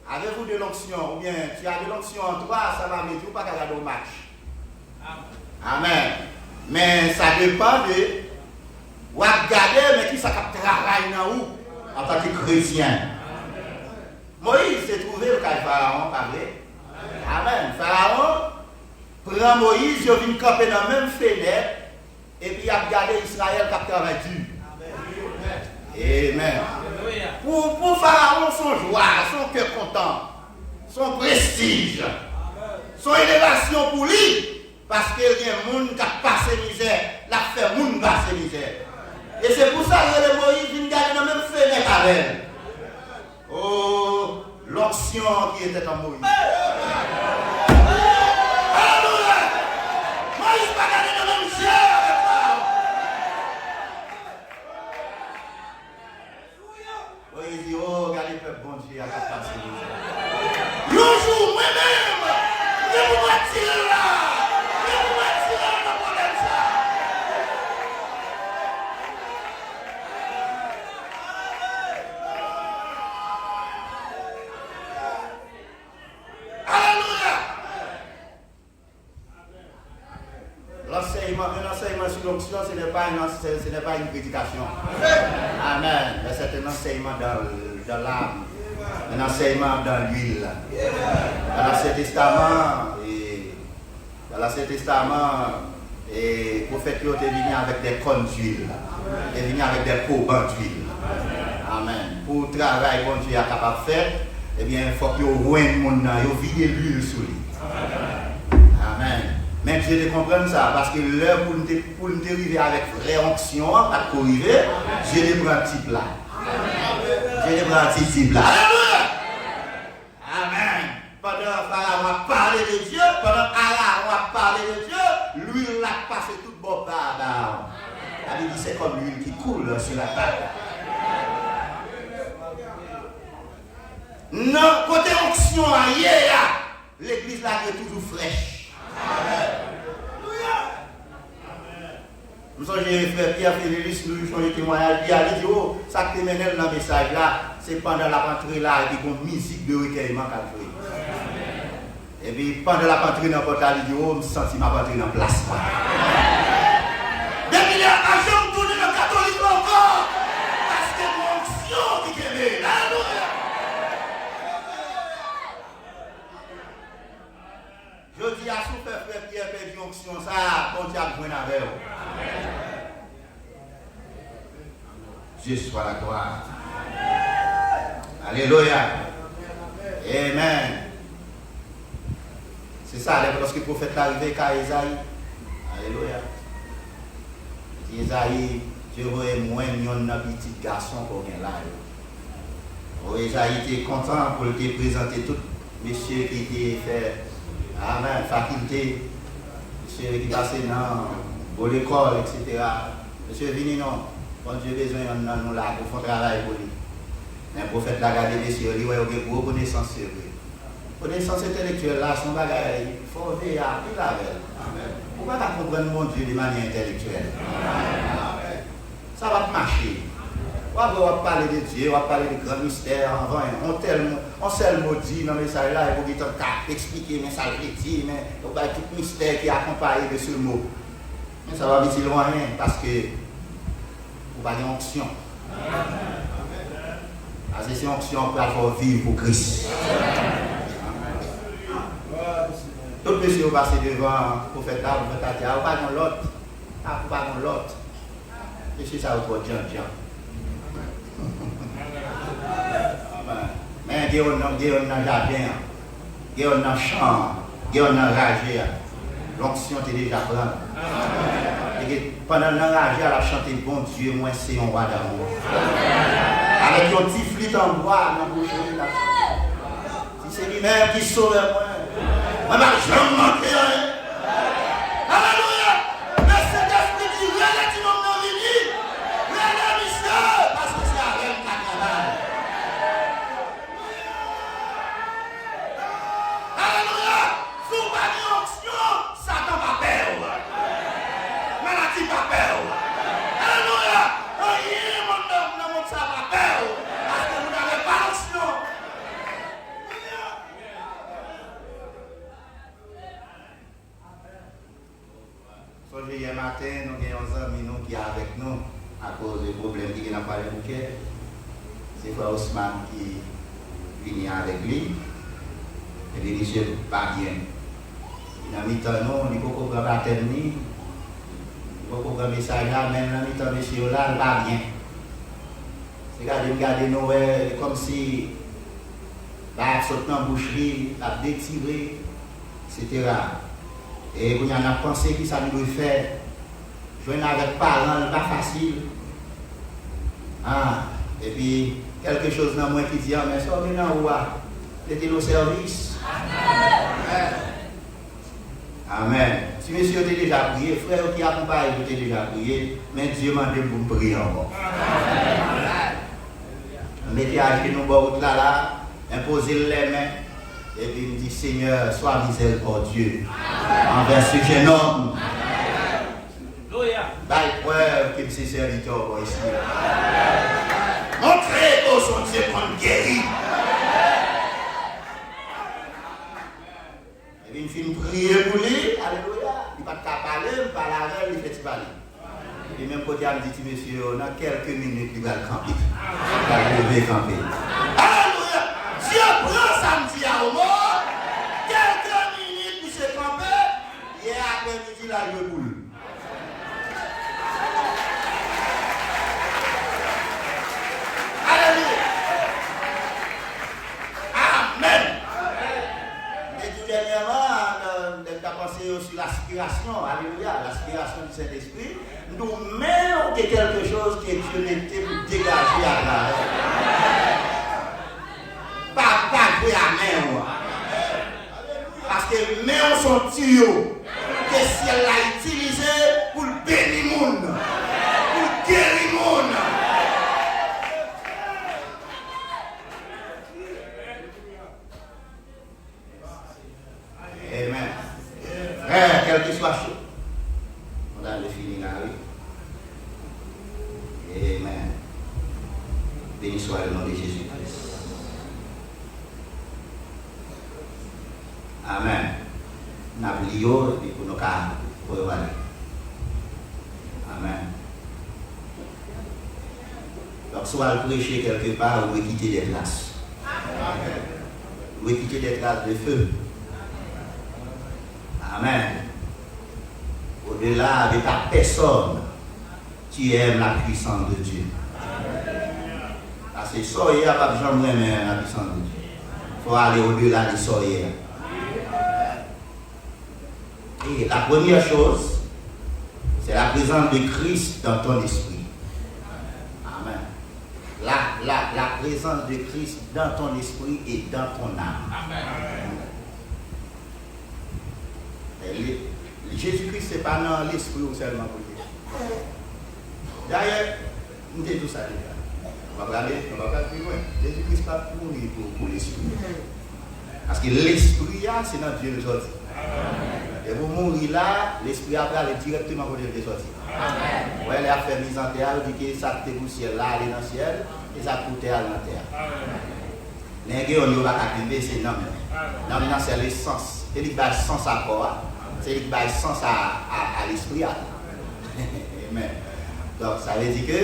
avez-vous de l'onction, ou bien tu as de l'onction en toi, ça va mettre ou pas qu'à regarder au match. Amen. Mais ça dépend de ou regarder, mais qui ça travaille dans où en tant que chrétien. Moïse s'est trouvé le cas de Pharaon, pas vrai? Amen. Pharaon prend Moïse, il vient camper dans la même fenêtre, et puis il a regardé Israël qui a travaillé. Amen. Pour Pharaon, son joie, son cœur content, son prestige, son élévation pour lui. Parce qu'il y a des gens qui ont passé misère, la fait moun passer misère. Et c'est pour ça que Moïse vient garder dans la même fenêtre avec elle. Oh, l'onction qui était en Moïse. Alléluia! Moïse va garder dans la même ciel avec toi. Moïse dit, oh, regardez le peuple bon Dieu à la passer misère. Le jour moi-même, je vous attire là. L'enseignement sur l'onction, ce n'est pas une prédication. Amen. Mais c'est un enseignement dans l'âme, un enseignement dans l'huile. Dans l'Ancien Testament, le prophète est venu avec des cônes d'huile, il est venu avec des cobans d'huile. Amen. Pour le travail que Dieu est capable de faire, eh bien, il faut qu'il y ait un monde, il vide l'huile sur lui. Amen. Mais Dieu te comprendre ça, parce que l'heure pour nous arriver avec vraie onction, pas de arriver, Dieu te prend un petit plat. Dieu te prend un petit type là. Amen. Pendant Pharaon a parlé de Dieu, pendant Aaron a parlé de Dieu, l'huile l'a passé toute bon par là. La Bible dit c'est comme l'huile qui coule sur la table. Non, côté onction, l'église là est toujours fraîche. Nous sommes frère Pierre Félix, nous avons changé témoignage. Il a dit, oh, ça qui mène dans le message là, c'est pendant la rentrée là, il y a une musique de recueillement qu'à jouer. Et puis pendant la rentrée dans le portail, il dit, oh, je me sens ma rentrée dans la place. Depuis les agents de tourner le catholique encore, parce que mon onction qui est là. Je dis à son frère Pierre, perdu onction, ça, bon Dieu a besoin avec vous. Dieu soit la gloire. Alléluia. Amen. C'est ça, lorsque le prophète est arrivé à Esaïe. Alléluia. Esaïe, je vois moins un petit garçon qu'on vient là. Esaïe était content pour te présenter tout monsieur qui était fait. Amen, faculté. Monsieur qui passait dans l'école, etc. Monsieur venu non. Quand Dieu a besoin de nous là pour faire un travail pour lui. Le prophète l'a regardé, monsieur, il a une bonne connaissance sur lui. Connaissance intellectuelle là, son bagage, il faut veiller à tout avec. Pourquoi tu comprends mon Dieu de manière intellectuelle? Ça va marcher. On va parler de Dieu, on va parler de grands mystères. On seul mot dit dans le message là, il faut expliquer, mais ça le dit, mais il y a tout mystère qui est accompagné de ce mot. Mais ça va vite loin parce que vous n'avez pas d'onction. Parce que c'est une onction pour avoir vivre pour Christ. Tout monsieur passe devant le prophète là, le prophète là, vous n'avez pas l'autre. Vous n'avez pas l'autre. Et c'est ça, vous pouvez dire. Mais il y a un jardin, il y a un champ, il y a un enragé. L'onction est déjà grande. Pendant l'enragé, elle a chanté bon Dieu, moi c'est un roi d'amour. Avec un petit flûte en bois dans la bouche de la chanson. Si c'est lui-même qui sauve moi, je ne vais manquer rien. Alléluia! Mais cet esprit qui relativement dans la vie, relève monsieur, parce que c'est avec la cabane. Alléluia! Sous ma onction, Satan va perdre. Maladie va perdre. Alléluia! Rien, mon homme, ça va perdre. Parce que vous n'avez pas l'onction. Hier matin, nous avons un ami qui est avec nous à cause des problèmes qui ont parlé de cœur. C'est Frère Ousmane qui vient avec lui. Et il dit, monsieur, pas bien. Il a mis ton nom, il n'a pas compris la terre, il n'a pas compris le message là, même il a mis ton monsieur là, il pas bien. C'est regarder nous comme si la saute dans la boucherie, la détiré, etc. Et vous avez pensé que ça nous doit faire. Jouer avec parents, pas facile. Et puis, quelque chose dans moi qui dit, mais ça, maintenant, où était au service. Amen. Si monsieur était déjà prié, frère qui accompagne, vous avez déjà prié, mais Dieu m'a demandé pour me prier encore. Mettez à genoux bord là, imposez les mains. Et puis il me dit, Seigneur, sois miséricordieux envers ce jeune homme. Bye, preuve que c'est serviteur pour ici. Montrez au son Dieu qu'on guérit. Et puis il fait prier pour lui. Alléluia. Il ne va pas parler, il parle avec lui, il fait parler. Et même côté, il me dit, monsieur, on a quelques minutes, il va le camper. Il va lever camper. Alléluia. Dieu prend samedi à mort. Quelques minutes pour se camper. Et après-midi, là, il boule. Alléluia. Amen. Et tout dernièrement, on a pensé sur l'aspiration. Alléluia. L'aspiration du Saint-Esprit. Nous-mêmes, c'est quelque chose que Dieu mettait pour dégager à la. Pas jouer à main. Parce que main sont tuyaux que si elle l'a utilisé pour bénir le monde, pour guérir le monde. le nom de Jésus-Christ. Amen. Nous avons prié pour nous aller. Amen. Donc, si vous prêchez quelque part, vous pouvez quitter des classes. Vous pouvez quitter des classes de feu. Amen. Au-delà de ta personne, tu aimes la puissance de Dieu. Parce que soyez il n'y a pas besoin de la puissance de Dieu. Il faut aller au-delà de soyez. Et la première chose, c'est la présence de Christ dans ton esprit. Amen. La présence de Christ dans ton esprit et dans ton âme. Amen. Jésus-Christ, ce n'est pas dans l'esprit ou seulement pour lui. D'ailleurs, nous disons tout ça déjà. On va aller plus loin. Jésus-Christ n'est pas pour l'esprit. Parce que l'esprit, c'est dans Dieu le sorti. Et vous mourir là, l'esprit après aller directement pour Dieu le sorti. Vous voyez, il a fait mise en terre, il dit que ça te pour le ciel là, aller dans le ciel, et ça pour terre dans la terre. Les gens, on ne va pas tomber, c'est non. Non, c'est l'essence. C'est le sens à quoi? C'est le sens à l'esprit. Amen. Donc, ça veut dire que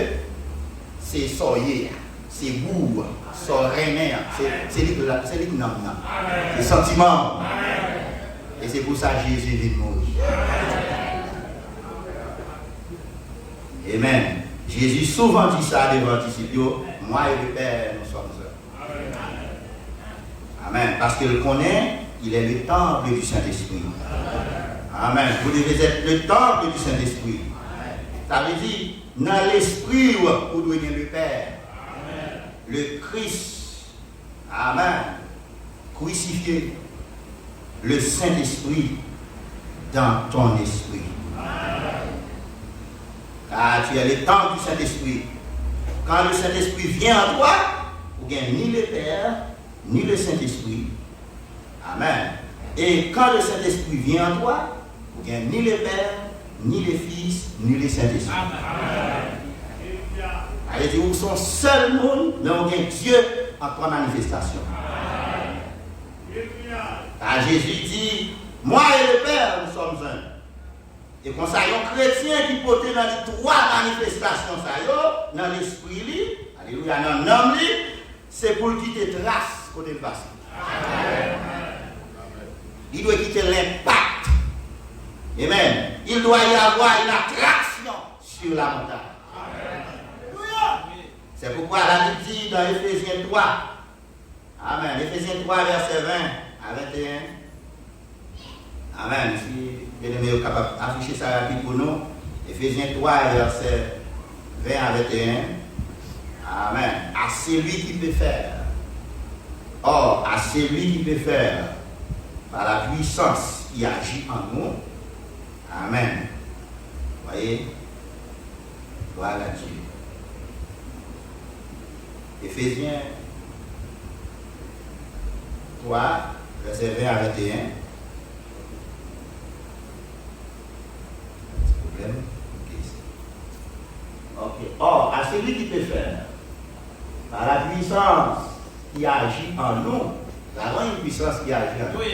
c'est soyer, c'est goût, c'est rené, c'est le nom. C'est sentiment. Et c'est pour ça que Jésus vit mourir. Amen. Jésus souvent dit ça devant les disciples, moi et le Père, nous sommes un. Amen. Parce qu'il connaît, il est le temple du Saint-Esprit. Amen. Vous devez être le temple du Saint-Esprit. Ça veut dire, dans l'esprit, vous devez être le Père. Amen. Le Christ. Amen. Crucifié. Le Saint-Esprit dans ton esprit. Car tu es le temple du Saint-Esprit. Quand le Saint-Esprit vient en toi, vous n'avez ni le Père, ni le Saint-Esprit. Amen. Et quand le Saint-Esprit vient en toi, vous n'avez ni le Père, ni le Fils, ni le Saint-Esprit. Allez dire, vous sont seul monde, mais vous avez Dieu en trois manifestations. Car Jésus dit, moi et le Père, nous sommes un. Et comme ça, il y a un chrétien qui peut être dans les trois manifestations, dans l'esprit, alléluia, dans l'homme, c'est pour quitter trace côté le passé. Il doit quitter l'impact. Amen. Il doit y avoir une attraction sur la montagne. C'est pourquoi la Bible dit dans Éphésiens 3, Amen, Éphésiens 3, verset 20 à 21. Amen. Si bien aimé est capable d'afficher ça rapide pour nous. Éphésiens 3, verset 20 à 21. Amen. À celui qui peut faire. Or, à celui qui peut faire par la puissance qui agit en nous. Amen. Voyez? Gloire à Dieu. Éphésiens 3, verset 20 à 21. Ok. Or, à celui qui peut faire, par la puissance qui agit en nous, nous avons une puissance qui agit en nous,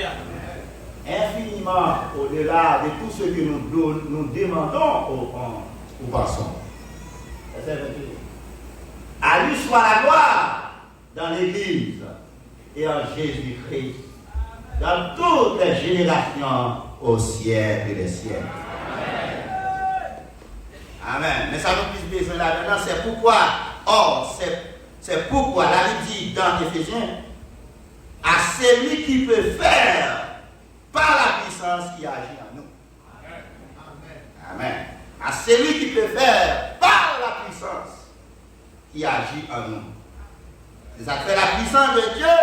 infiniment au-delà de tout ce que nous demandons ou pensons. À lui soit la gloire dans l'Église et en Jésus-Christ, dans toutes les générations au siècle des siècles. Amen. Mais ça nous plus besoin là-dedans, c'est pourquoi, c'est pourquoi la Bible dit dans Éphésiens, à celui qui peut faire par la puissance qui agit en nous. Amen. À celui qui peut faire par la puissance qui agit en nous. C'est ça que la puissance de Dieu,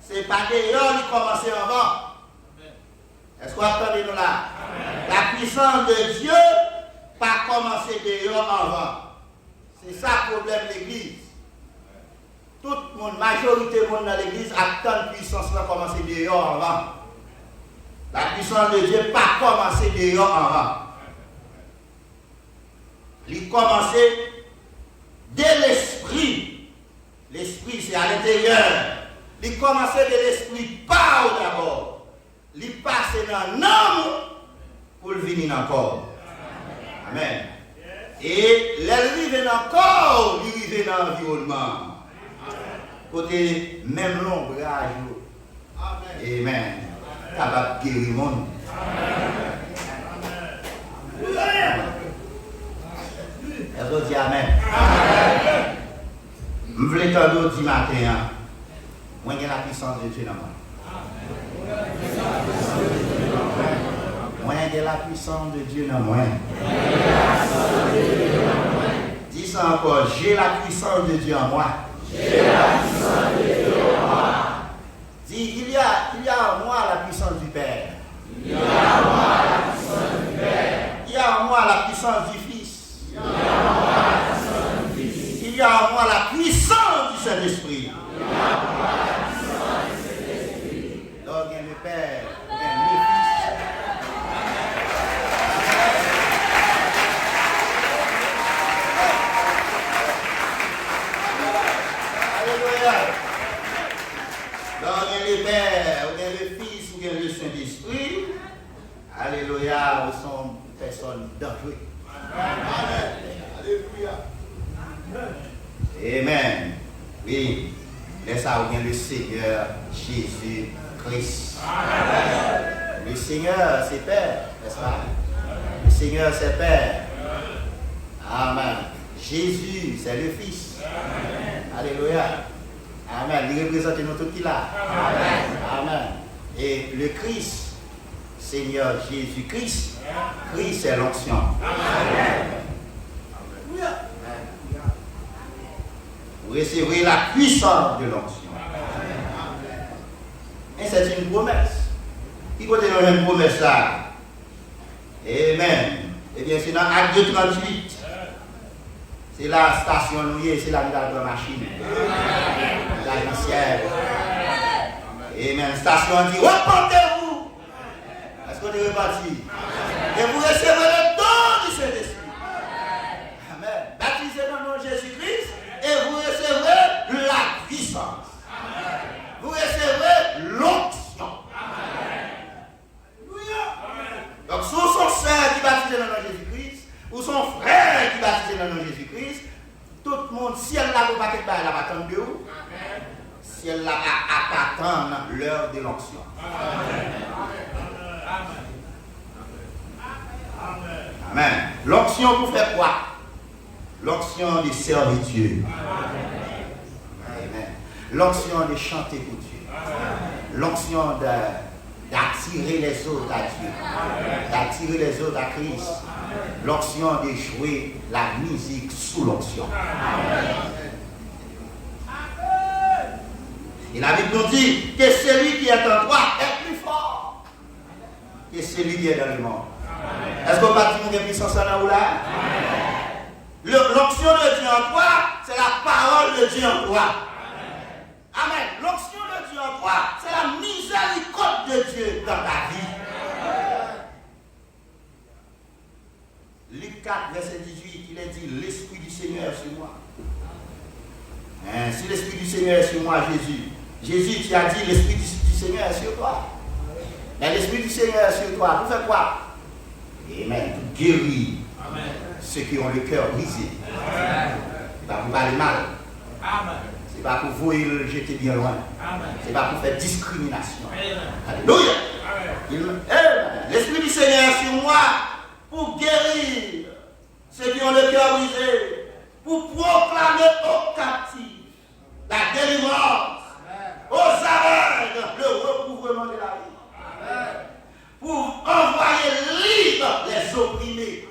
c'est pas dehors qui commence avant. Est-ce que vous entendez nous là? Amen. La puissance de Dieu pas commencer dehors avant. C'est ça le problème de l'église. Toute la majorité de monde dans l'église attend la puissance de commencer dehors avant. La puissance de Dieu pas commencer dehors avant. Il commencer dès l'esprit. L'esprit l'esprit, c'est à l'intérieur. Il commence de l'esprit par d'abord. Il passe dans l'homme pour venir dans le corps. Amen. Et l'arrivée dans le corps, l'arrivée dans l'environnement. Côté même l'ombrage. Amen. Capable de guérir le monde. Est-ce que dit Amen? Je voulais t'entendre dire matin, moi j'ai la puissance de Dieu dans moi. Moi j'ai la puissance de Dieu dans moi. Dis ça encore, j'ai la puissance de Dieu en moi. J'ai la puissance de Dieu en moi. Dis, il y a en moi la puissance du Père. Il y a en moi la puissance du Père. Il y a en moi la puissance du Fils. Il y a en moi la puissance du Fils. Il y a en moi la puissance du Saint-Esprit. Il y a en moi la puissance du Saint-Esprit. Donc, il y a le Père, il y a le Fils. Alléluia. Donc, il y a le Père, il y a le Fils, il y a le Saint-Esprit. Alléluia, nous sommes personnes dangereuses. Amen. Alléluia. Amen. Oui, laisse ça bien le Seigneur Jésus-Christ. Le Seigneur, c'est Père, n'est-ce pas? Le Seigneur, c'est Père. Amen. Jésus, c'est le Fils. Alléluia. Amen. Il représente nous tous qui là. Amen. Et le Christ, Seigneur Jésus-Christ, Christ c'est l'onction. Vous recevrez la puissance de l'onction. Et c'est une promesse. Qui peut donner une promesse là? Amen. Eh bien, c'est dans Acte 2:38. C'est la station nouillée, c'est la de machine. La ciel. Amen. Station dit, repentez-vous. Est-ce qu'on est reparti? Et vous recevrez le don du Saint-Esprit. Amen. Baptisez dans le nom de Jésus-Christ et vous recevrez la puissance. Vous recevrez l'onction. Donc, soit son sœur qui baptise dans le nom de Jésus-Christ, ou son frère qui baptise dans le nom de Jésus-Christ, tout le monde, si elle n'a pas quelque part, elle va attendre de où? Si elle n'a pas attendre l'heure de l'onction. Amen. L'onction pour faire quoi? L'onction de servitude. Amen. L'onction de chanter pour Dieu. L'onction d'attirer les autres à Dieu. D'attirer les autres à Christ. L'onction de jouer la musique sous l'onction. Et la Bible nous dit que celui qui est en toi est plus fort que celui qui est dans le monde. Est-ce qu'on va dire que puissance en là? L'onction de Dieu en toi, c'est la parole de Dieu en toi. Amen. L'onction de Dieu en toi, c'est la miséricorde de Dieu dans ta vie. Luc 4, verset 18, il est dit, l'Esprit du Seigneur est sur moi. Si l'Esprit du Seigneur est sur moi, Jésus, tu as dit, l'Esprit du Seigneur est sur toi. Mais l'Esprit du Seigneur est sur toi. Pour faire quoi? Amen. Pour guérir ceux qui ont le cœur brisé. C'est pas pour parler mal. C'est pas pour vous le jeter bien loin. C'est pas pour faire discrimination. Alléluia. L'Esprit du Seigneur est sur moi pour guérir ceux qui ont le cœur brisé. Pour proclamer aux captifs la délivrance, aux aveugles le recouvrement de la vie, pour envoyer libre les opprimés.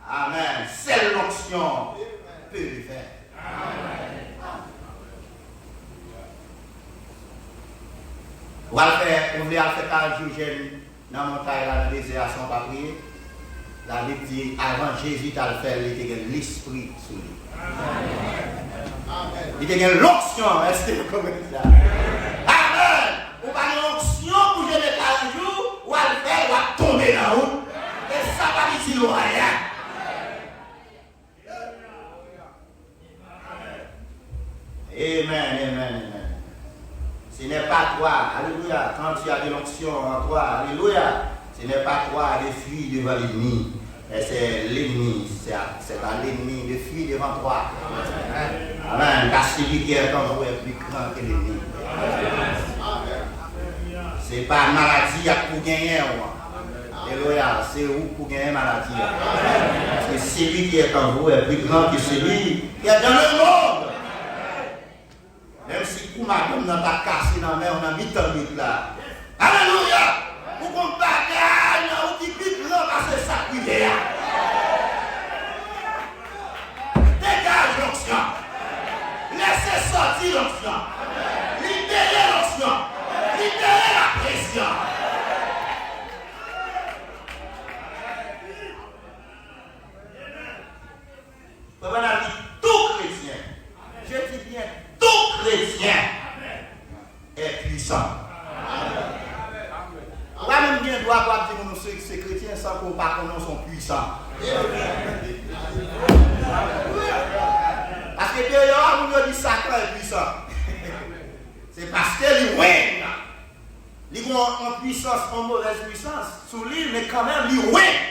Amen. Seule l'onction peut le faire. On va faire 40 jours dans la montagne, dans le désert, sans pas prier. La Bible dit, avant Jésus t'a le fait, il était l'esprit sous lui. Il était l'onction, est-ce que vous comprenez ça? Amen! Ou pas l'onction pour gérer 40 jours, ou à le faire, ou à tomber dans la route. Et ça va ici, nous rien. Amen, amen, amen. Ce n'est pas toi, alléluia, quand tu as de l'onction en toi, alléluia, ce n'est pas toi de fuir devant l'ennemi, mais c'est l'ennemi, c'est à l'ennemi de fuir devant toi. Amen, car celui qui est en vous est plus grand que l'ennemi. Ce n'est pas maladie pour gagner. Alléluia, c'est où pour gagner maladie. Parce que celui qui est en vous est plus grand que celui qui est dans le monde. Même si vous m'avez dans ta casse dans la mer, on a mis ton but là. Alléluia! Vous combattez, vous qui plus grand parce que ça qui est là. Dégage l'onction. Laissez sortir l'onction. Libérez l'onction. Libérez la pression. Tout chrétien, je dis bien, tout chrétien est puissant. On va même bien droit pour dire que ces chrétiens sans qu'on pas qu'on sont puissants. Parce que d'ailleurs, on dit Satan est puissant. C'est parce qu'il règne. Il est en puissance, en mauvaise puissance, sous lui, mais quand même, il règne.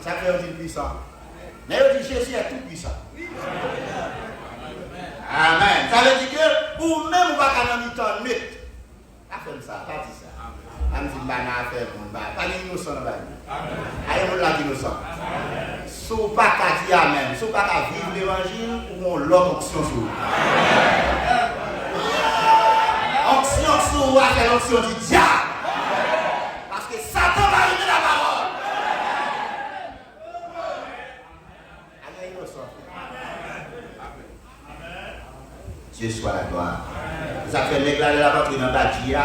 Ça veut dire puissant. Mais il dit Jésus est tout puissant. Amen. Ça veut dire que pour même vous ne pouvez pas mi-temps net. Pas comme ça, pas dit ça. Je ne dis pas faire pas d'innocent. Allez, on l'a innocent. Si vous ne pouvez pas dire Amen, si vous ne pouvez pas vivre l'évangile, ou on l'autre option sur vous. Option sur vous, c'est l'option du diable. Parce que Satan va arriver la parole. Dieu soit la gloire. Vous avez fait l'éclat de la patrie dans la Gia.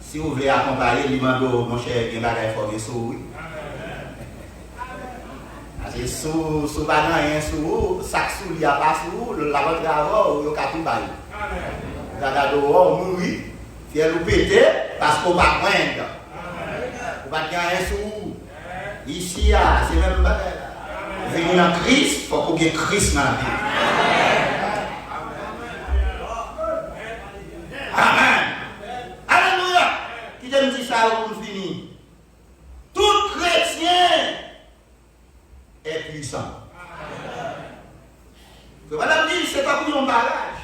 Si vous voulez accompagner, l'imando, mon cher, il y a un informé sur vous. Parce que si vous n'avez rien sur vous, sac sous il n'y a pas sur vous, la patrie avant, vous avez tout bail. Vous avez dehors, mourir. Fier ou péter, parce qu'on va prendre. Vous n'avez rien sur vous. Ici, c'est même venir en Christ, il faut qu'on ait Christ dans la vie. Amen. Alléluia. Qui t'aime dire ça pour finir? Tout chrétien est puissant. Que madame dit, c'est pas pour un barrage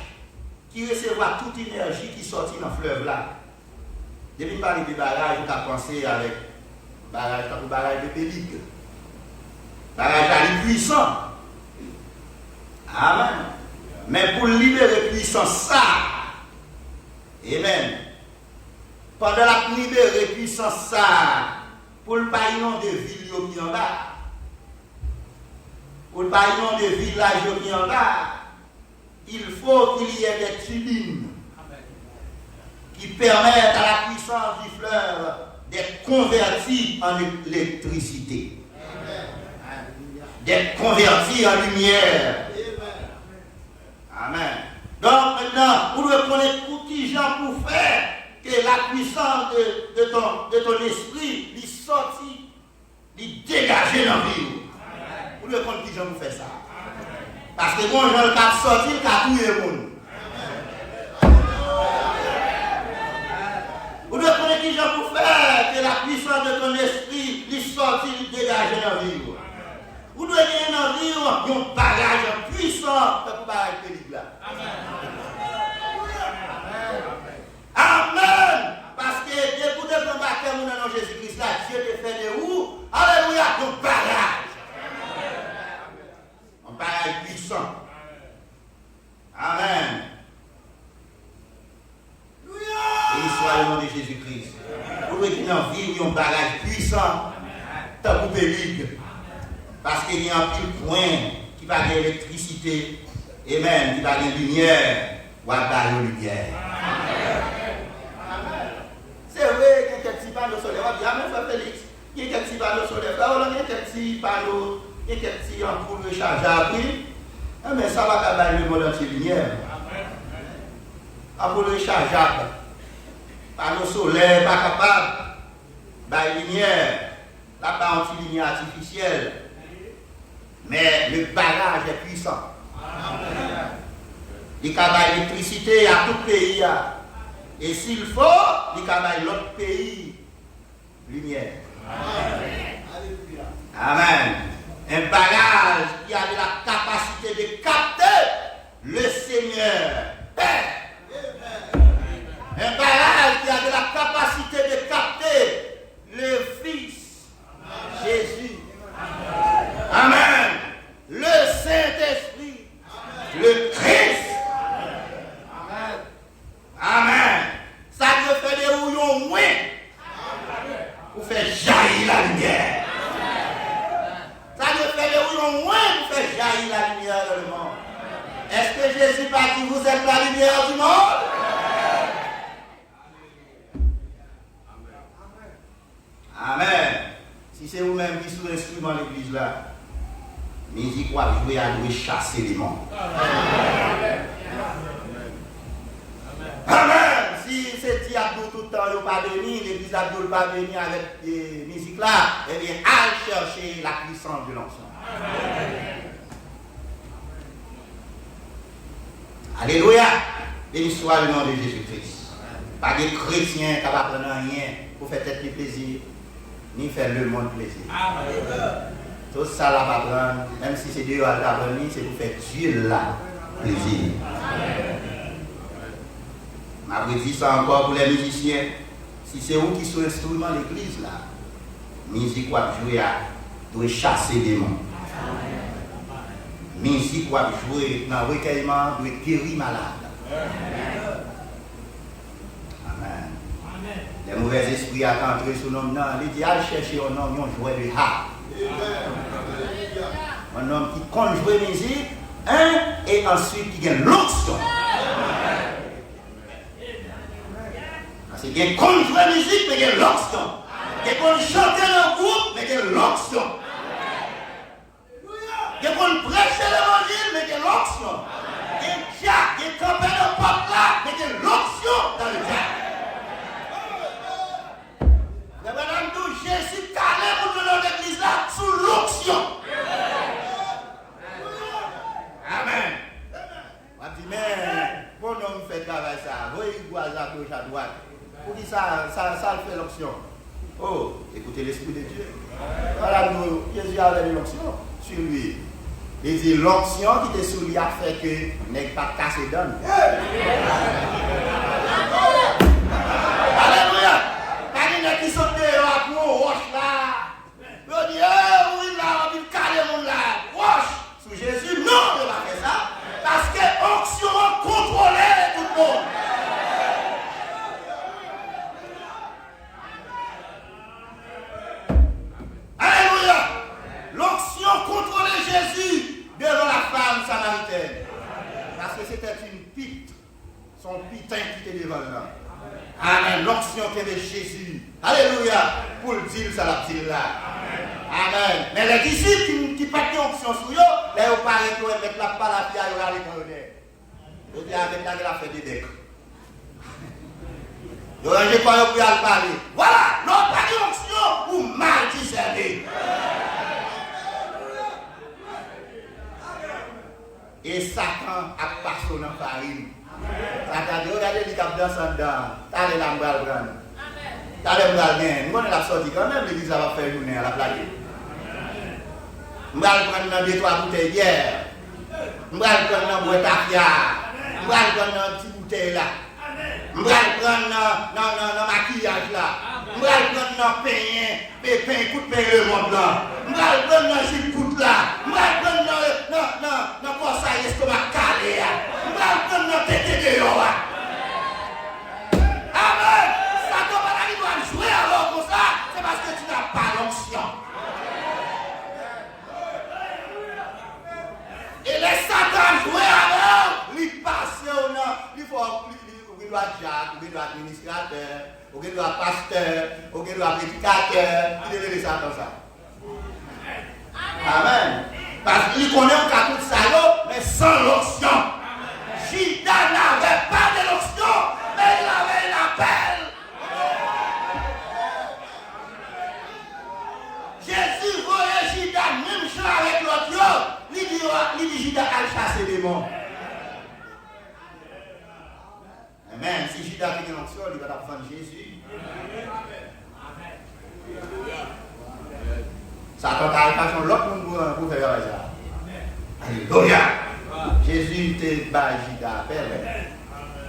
qui recevra toute énergie qui sortit dans le fleuve là. Depuis parler de barrage, on a pensé avec barrage de Pélique. Barrage à puissant. Amen. Mais pour libérer puissance ça, amen. Pendant la libérer puissance ça, pour le paillon de ville qui en bas, pour le paillon de village qui en bas, il faut qu'il y ait des turbines qui permettent à la puissance du fleuve d'être convertie en électricité, d'être convertie en lumière. Amen. Donc maintenant, vous devez connaître outils gens pour faire que la puissance de ton esprit lui sortit, lui dégager dans la vie. Vous devez connaître qui gens pour faire ça. Parce que moi, je ne pas sortir, il a tout le monde. Vous devez connaître qui gens pour faire que la puissance de ton esprit lui sortit, lui dégager dans la vie. Vous devez gagner dans la vie un bagage puissant pour barrage pénible. Amen. Parce que dès que vous êtes combattre dans Jésus-Christ, là, Dieu te fait de où? Alléluia, ton barrage. Un barrage puissant. Amen. Et soit le nom de Jésus-Christ. Vous devez vivre un barrage puissant. Tant pour pénible. Parce qu'il y a un petit point qui va de l'électricité, et même qui va de lumière, ou à la lumière. C'est vrai qu'il y a quelques petits panneaux solaires. Il y a même Félix, il y a quelques petits panneaux solaires. Il y a quelques petits panneaux, il y a quelques petits ampoules rechargeables. Mais ça va faire le monde entier lumière. Ampoules rechargeables, panneaux solaires, pas capable, la lumière, là pas anti-lumière artificielle. Mais le barrage est puissant. Il a l'électricité à tout pays. Et s'il faut, il a l'autre pays lumière. Amen. Un barrage qui a de la capacité de capter le Seigneur Père. Un barrage qui a de la capacité de capter le Fils Jésus. Amen. Le Saint-Esprit. Le Christ. Amen. Ça te fait des rouillons moins pour faire jaillir la lumière. Ça te fait des rouillons moins pour faire jaillir la lumière dans le monde. Est-ce que Jésus pas dit vous êtes la lumière du monde? Amen. Si c'est vous-même qui sous l'instrument de l'église là, musique quoi jouer à jouer chasser les mondes. Amen. Si c'est diable tout le temps, il pas béni, l'église Abdul pas béni avec des musiques là, eh bien, allez chercher la puissance de l'onction. Alléluia. Béni soit le nom de Jésus-Christ. Pas de chrétiens qui ne prendre rien pour faire tête de plaisir, ni faire le monde plaisir. Tout ça là va prendre, même si c'est Dieu à l'apprendre, c'est pour faire Dieu là plaisir. Je dis ça encore pour les musiciens. Si c'est vous qui sont instruments de l'église là, musique ou jouer doit chasser des démons. Musique ou jouer dans le recueillement doit guérir malade. Amen. Les mauvais esprits sont entrés sur nos noms. Il dit, allez chercher un homme, un joueur de harpe. Un homme qui compte jouer musique, et ensuite qui gagne l'onction. C'est qu'il compte jouer musique, mais il y a l'onction. Il compte chanter le groupe, mais il y a l'onction. Il compte prêcher l'évangile, mais il y a l'onction. Il campé le peuple là, mais il y a l'onction dans le diable. Madame Dou, Jésus calé pour nous dans l'église là, sous l'onction. Amen. On dit, mais, bon homme fait travail ça. Voyez, il voit à gauche, à droite. Pour qui ça fait l'onction. Oh, écoutez l'Esprit de Dieu. Voilà, nous, Jésus avait l'onction sur lui. Il dit l'onction qui était sur lui a fait que n'est pas cassé donne. Alléluia. Quand il y a qui sont dehors à nous, roche là. Il dit, oui, là, on dit, calé mon là. Roche. Sous Jésus, non, il va faire ça. Parce que l'onction contrôle tout le monde. Alléluia. L'onction contrôlait Jésus devant la femme samaritaine. Parce que c'était une pite. Son pitin qui était devant là. Amen. L'onction qui avait Jésus. Alléluia. Pour le dire, ça l'a dit là. Amen. Mais les disciples qui prêtent l'onction sur eux, là, ils paraissent qu'ils mettent la palabra, ils vont aller dans le nez. Ils disent, avec la graffe de bec. Ils ont dit quoi, ils vont parler. Voilà. Non, pas d'onction ou mal discerné. Et Satan a passé dans la farine. Satan dit, regardez les cap dansant dedans. T'as les lames bral prendre. T'as les bral bien. Nous, on l'a sorti quand même, l'église va faire journée à la plaque. Je vais prendre 2-3 bouteilles de bière. Je vais prendre un boîte à fiar. Je vais prendre un petit bouteille là. Je vais prendre un maquillage là. Je vais prendre un pain, coup de pain le monde là. Je vais prendre un jus de coute là. Je vais prendre un conseil estomac calé là. Je vais prendre un tété de l'eau là. Amen. Ça ne va pas arriver à jouer alors comme ça. C'est parce que tu n'as pas l'onction. Et les Satan jouer alors, il passe au nom, il faut il doit être Jacques, il doit être administrateur, il doit être pasteur, il doit être prédicateur, il devait faire ça comme ça. Amen. Parce qu'il connaît un cas tout salaud, mais sans l'onction. Judas n'avait pas de l'onction, mais il avait l'appel. Jésus voyait Judas même chose avec l'autre. Il dit Judas à chasser les démons. Même si Judas qui est en sol, il va prendre Jésus. Satan n'a pas son l'autre monde pour faire ça. Alléluia. Jésus te bat Judas appel.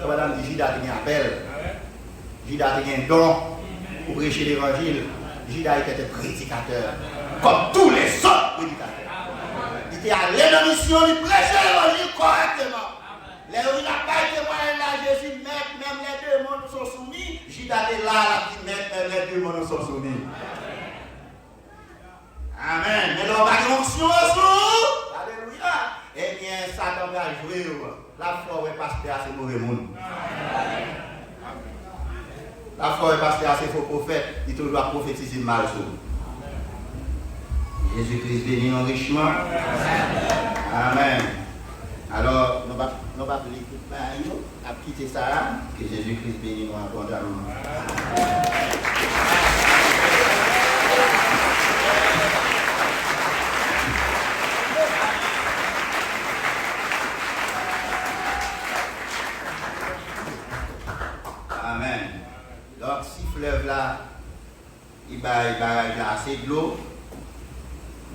Madame dit Judas te appel. Judas te un don pour prêcher l'évangile. Judas était prédicateur. Comme tous les autres prédicateurs. Il était allé dans la mission, il prêchait l'évangile correctement. Les gens n'ont pas été moyens là, Jésus, même les deux mondes sont soumis. Judas est là, même les deux mondes sont soumis. Amen. Mais dans la onction, alléluia. Eh bien, Satan va jouer. La foi est passée à ces mauvais mondes. La foi est passée à ces faux prophètes. Il doit prophétiser mal sur nous. Jésus-Christ bénit nos richement. Amen. Alors, nous allons quitter ça, que Jésus-Christ bénisse nous abondamment. Amen. Donc, si fleuve là, il va assez de l'eau,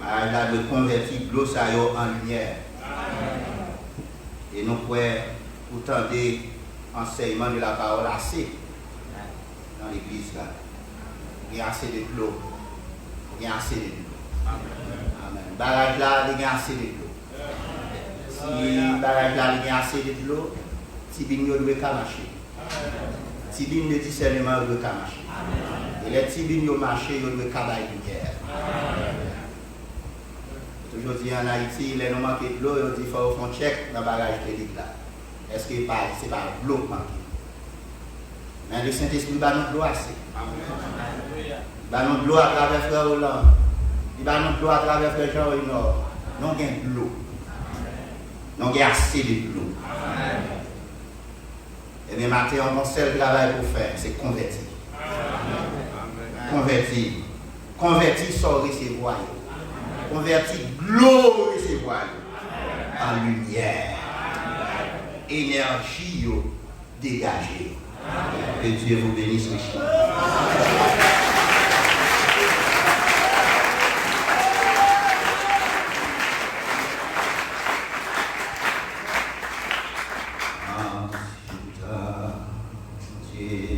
il va de convertir l'eau ça en lumière. Et nous pouvons autant d'enseignements de la parole assez dans l'église là. Il y a assez de l'eau. Il y a assez de l'eau. Amen. Barrage là, il y a assez de l'eau. Si barrage là, il y a assez de l'eau, si il y a marcher. Si il y a discernement, il y a marcher. Et les petits bignots marcher, il y a travail lumière. Aujourd'hui en Haïti, les gens manquent de l'eau, ils disent qu'il faut faire un check dans le barrage de l'île là. Est-ce que ce n'est pas l'eau qui manque? Mais le Saint-Esprit va nous de l'eau assez. Il va nous de l'eau à travers Frère Hollande. Il va nous de l'eau à travers Frère Jean Nord. Nous avons de l'eau. Nous avons assez de l'eau. Et bien matin, on a un seul travail pour faire, c'est convertir. Convertir. Convertir sans recevoir. Convertir l'eau recevoir en lumière. Énergie dégagée. Que Dieu vous bénisse richement.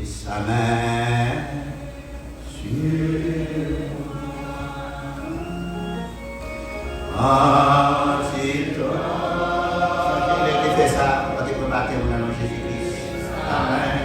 Sa main sur moi. Il fait ça, on peut battre au nom de Jésus-Christ. Amen.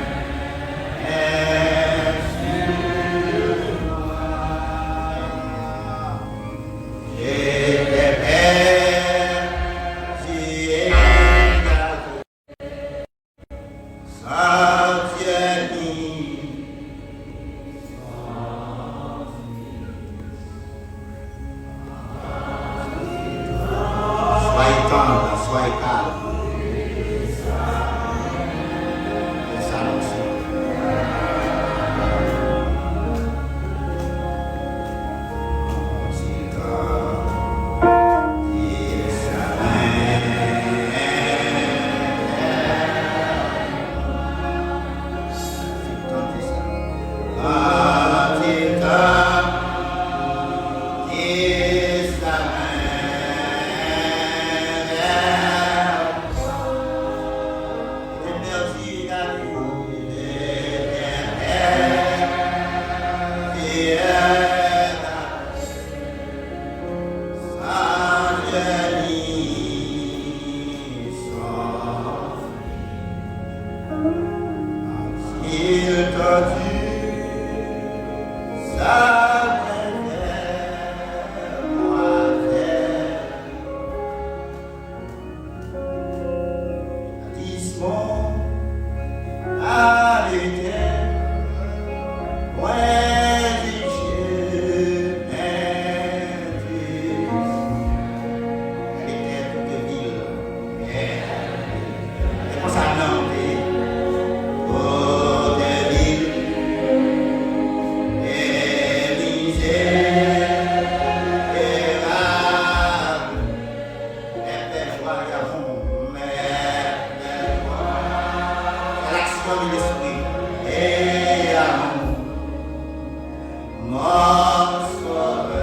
dans l'esprit. Et amour, mon sauveur,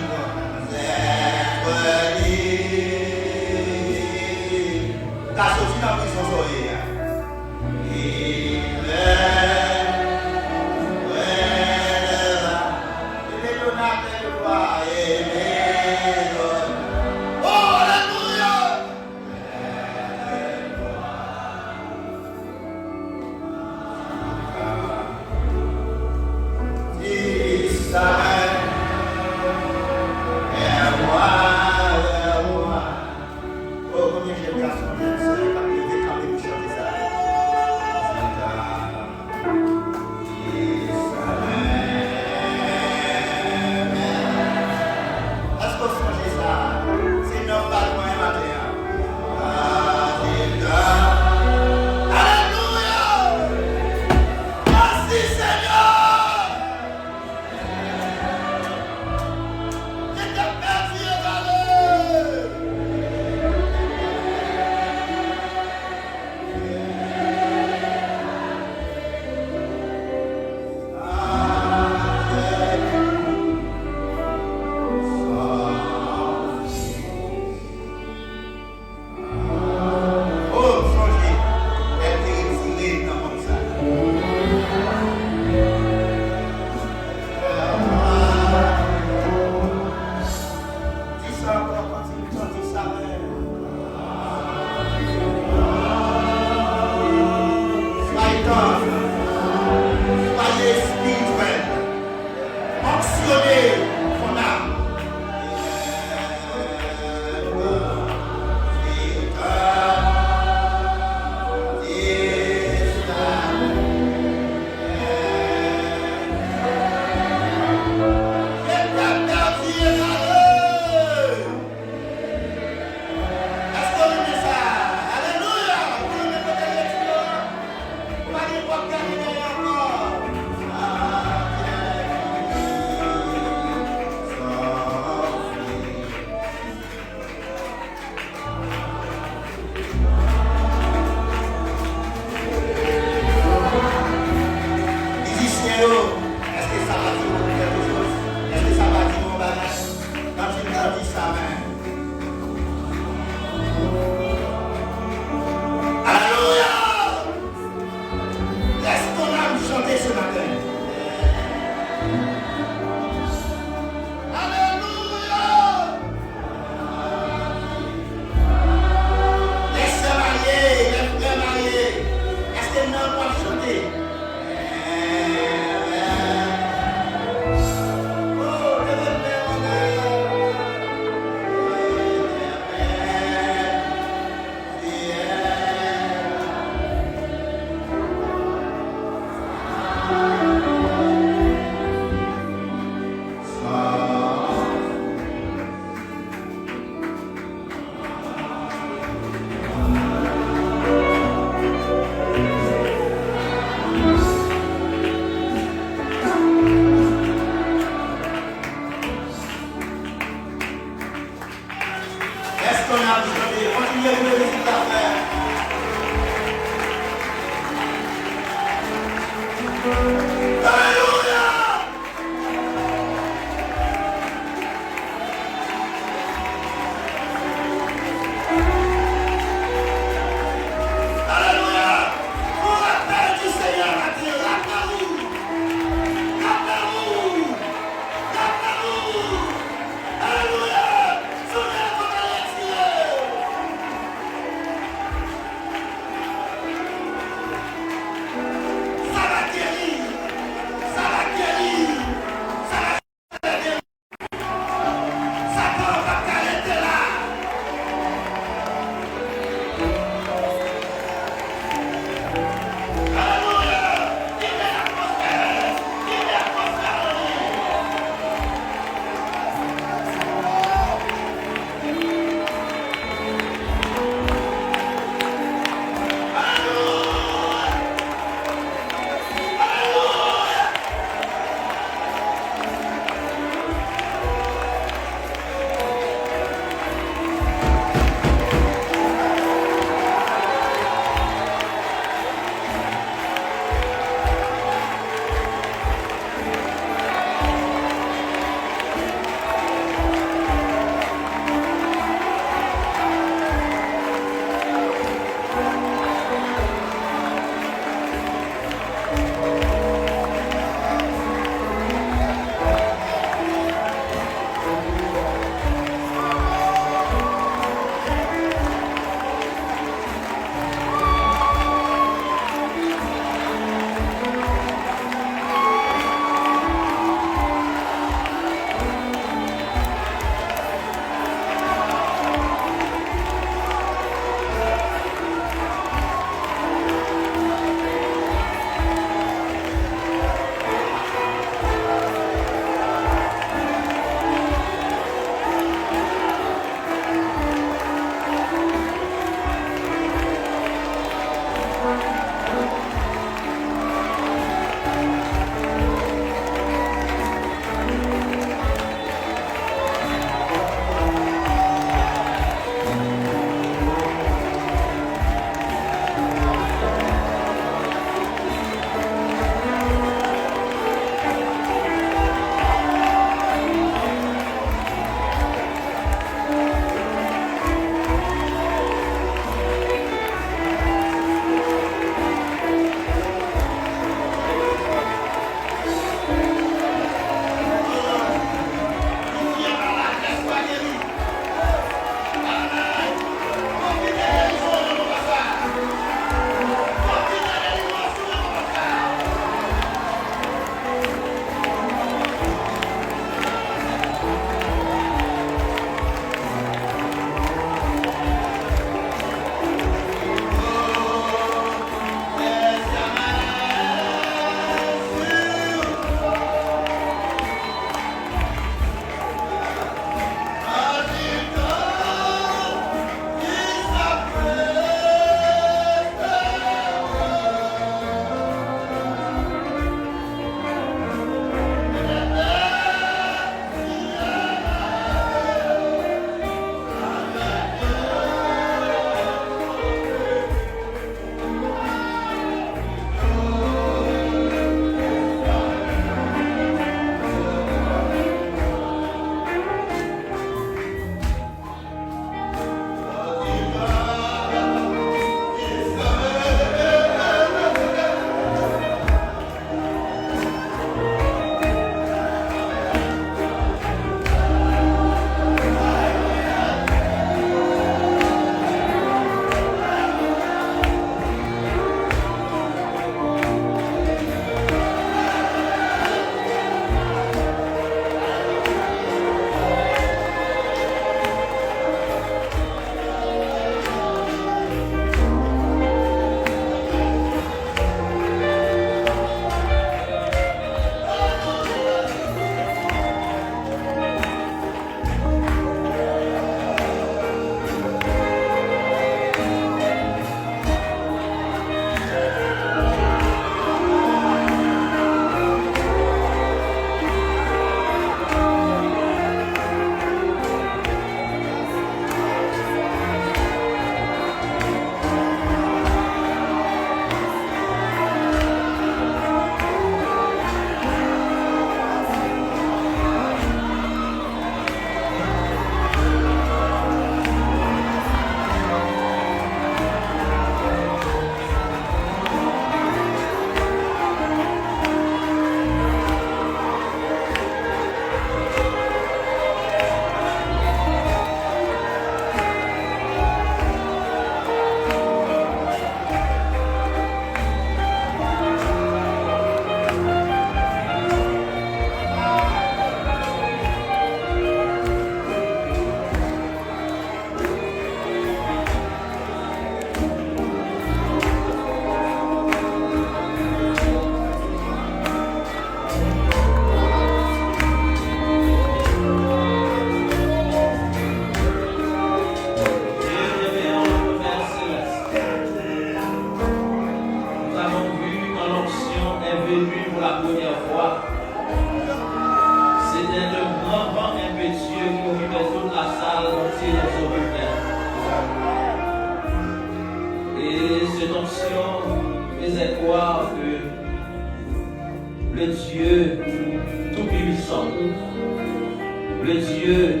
le Dieu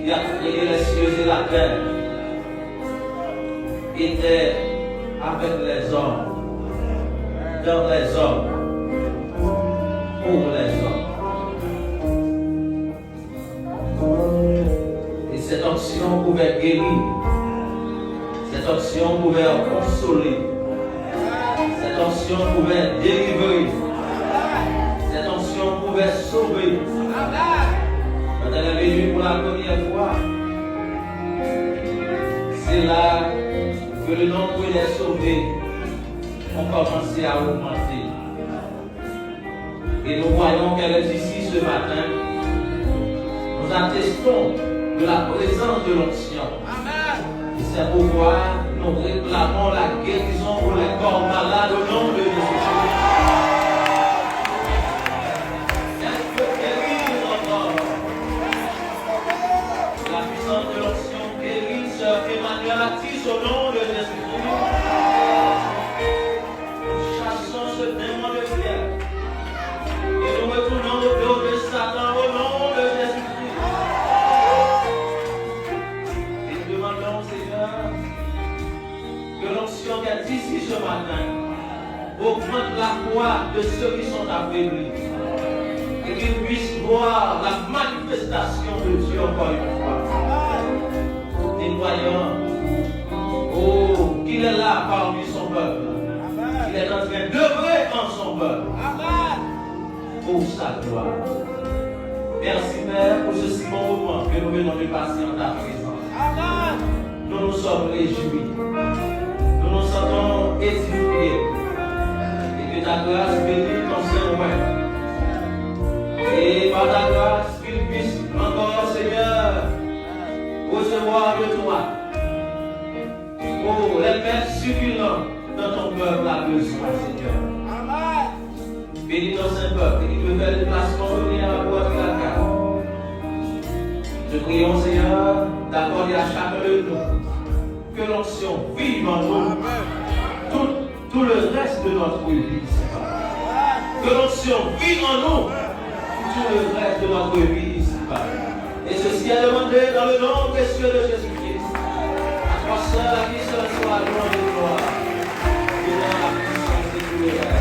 qui a créé les cieux et la terre, était avec les hommes, dans les hommes, pour les hommes. Et cette onction pouvait guérir, cette onction pouvait consoler, cette onction pouvait délivrer, cette onction pouvait sauver. Quand elle est venue pour la première fois, c'est là que le nombre des sauvés ont commencé à augmenter. Et nous voyons qu'elle est ici ce matin. Nous attestons de la présence de l'onction. Et c'est pourquoi nous réclamons la guérison pour les corps malades au nom de Jésus. Elle peut guérir encore. La puissance de l'onction guérit Sœur Emmanuel Atis au nom de Jésus. Nous chassons ce démon de pierre. Et nous retournons au dos de Satan au nom de Jésus-Christ. Et nous demandons, Seigneur, que l'onction qui est ici ce matin augmente la foi de ceux qui sont affaiblis. Et qu'ils puissent voir la manifestation de Dieu encore une fois. Nous voyons, oh, qu'il est là parmi son peuple. Il est en train d'œuvrer en son peuple. Pour sa gloire. Merci Père pour ce si bon moment que nous venons de passer en ta présence. Nous nous sommes réjouis. Nous nous sentons édifiés. Et que ta grâce bénisse ton Saint-Ouen. Et par ta grâce, qu'il puisse encore, Seigneur, recevoir de toi. Oh, les pères succulents dans ton peuple a besoin, Seigneur. Bénis ton Saint-Peuple qui te fait le déplacement venir à la voie de la carte. Te prions, Seigneur, d'accorder à chacun de nous que l'onction vive en nous tout le reste de notre vie. Que l'onction vive en nous tout le reste de notre vie. Et ceci est demandé dans le nom précieux de Jésus-Christ. À toi seul, à qui seul soit le nom de gloire. Et dans la puissance de Dieu.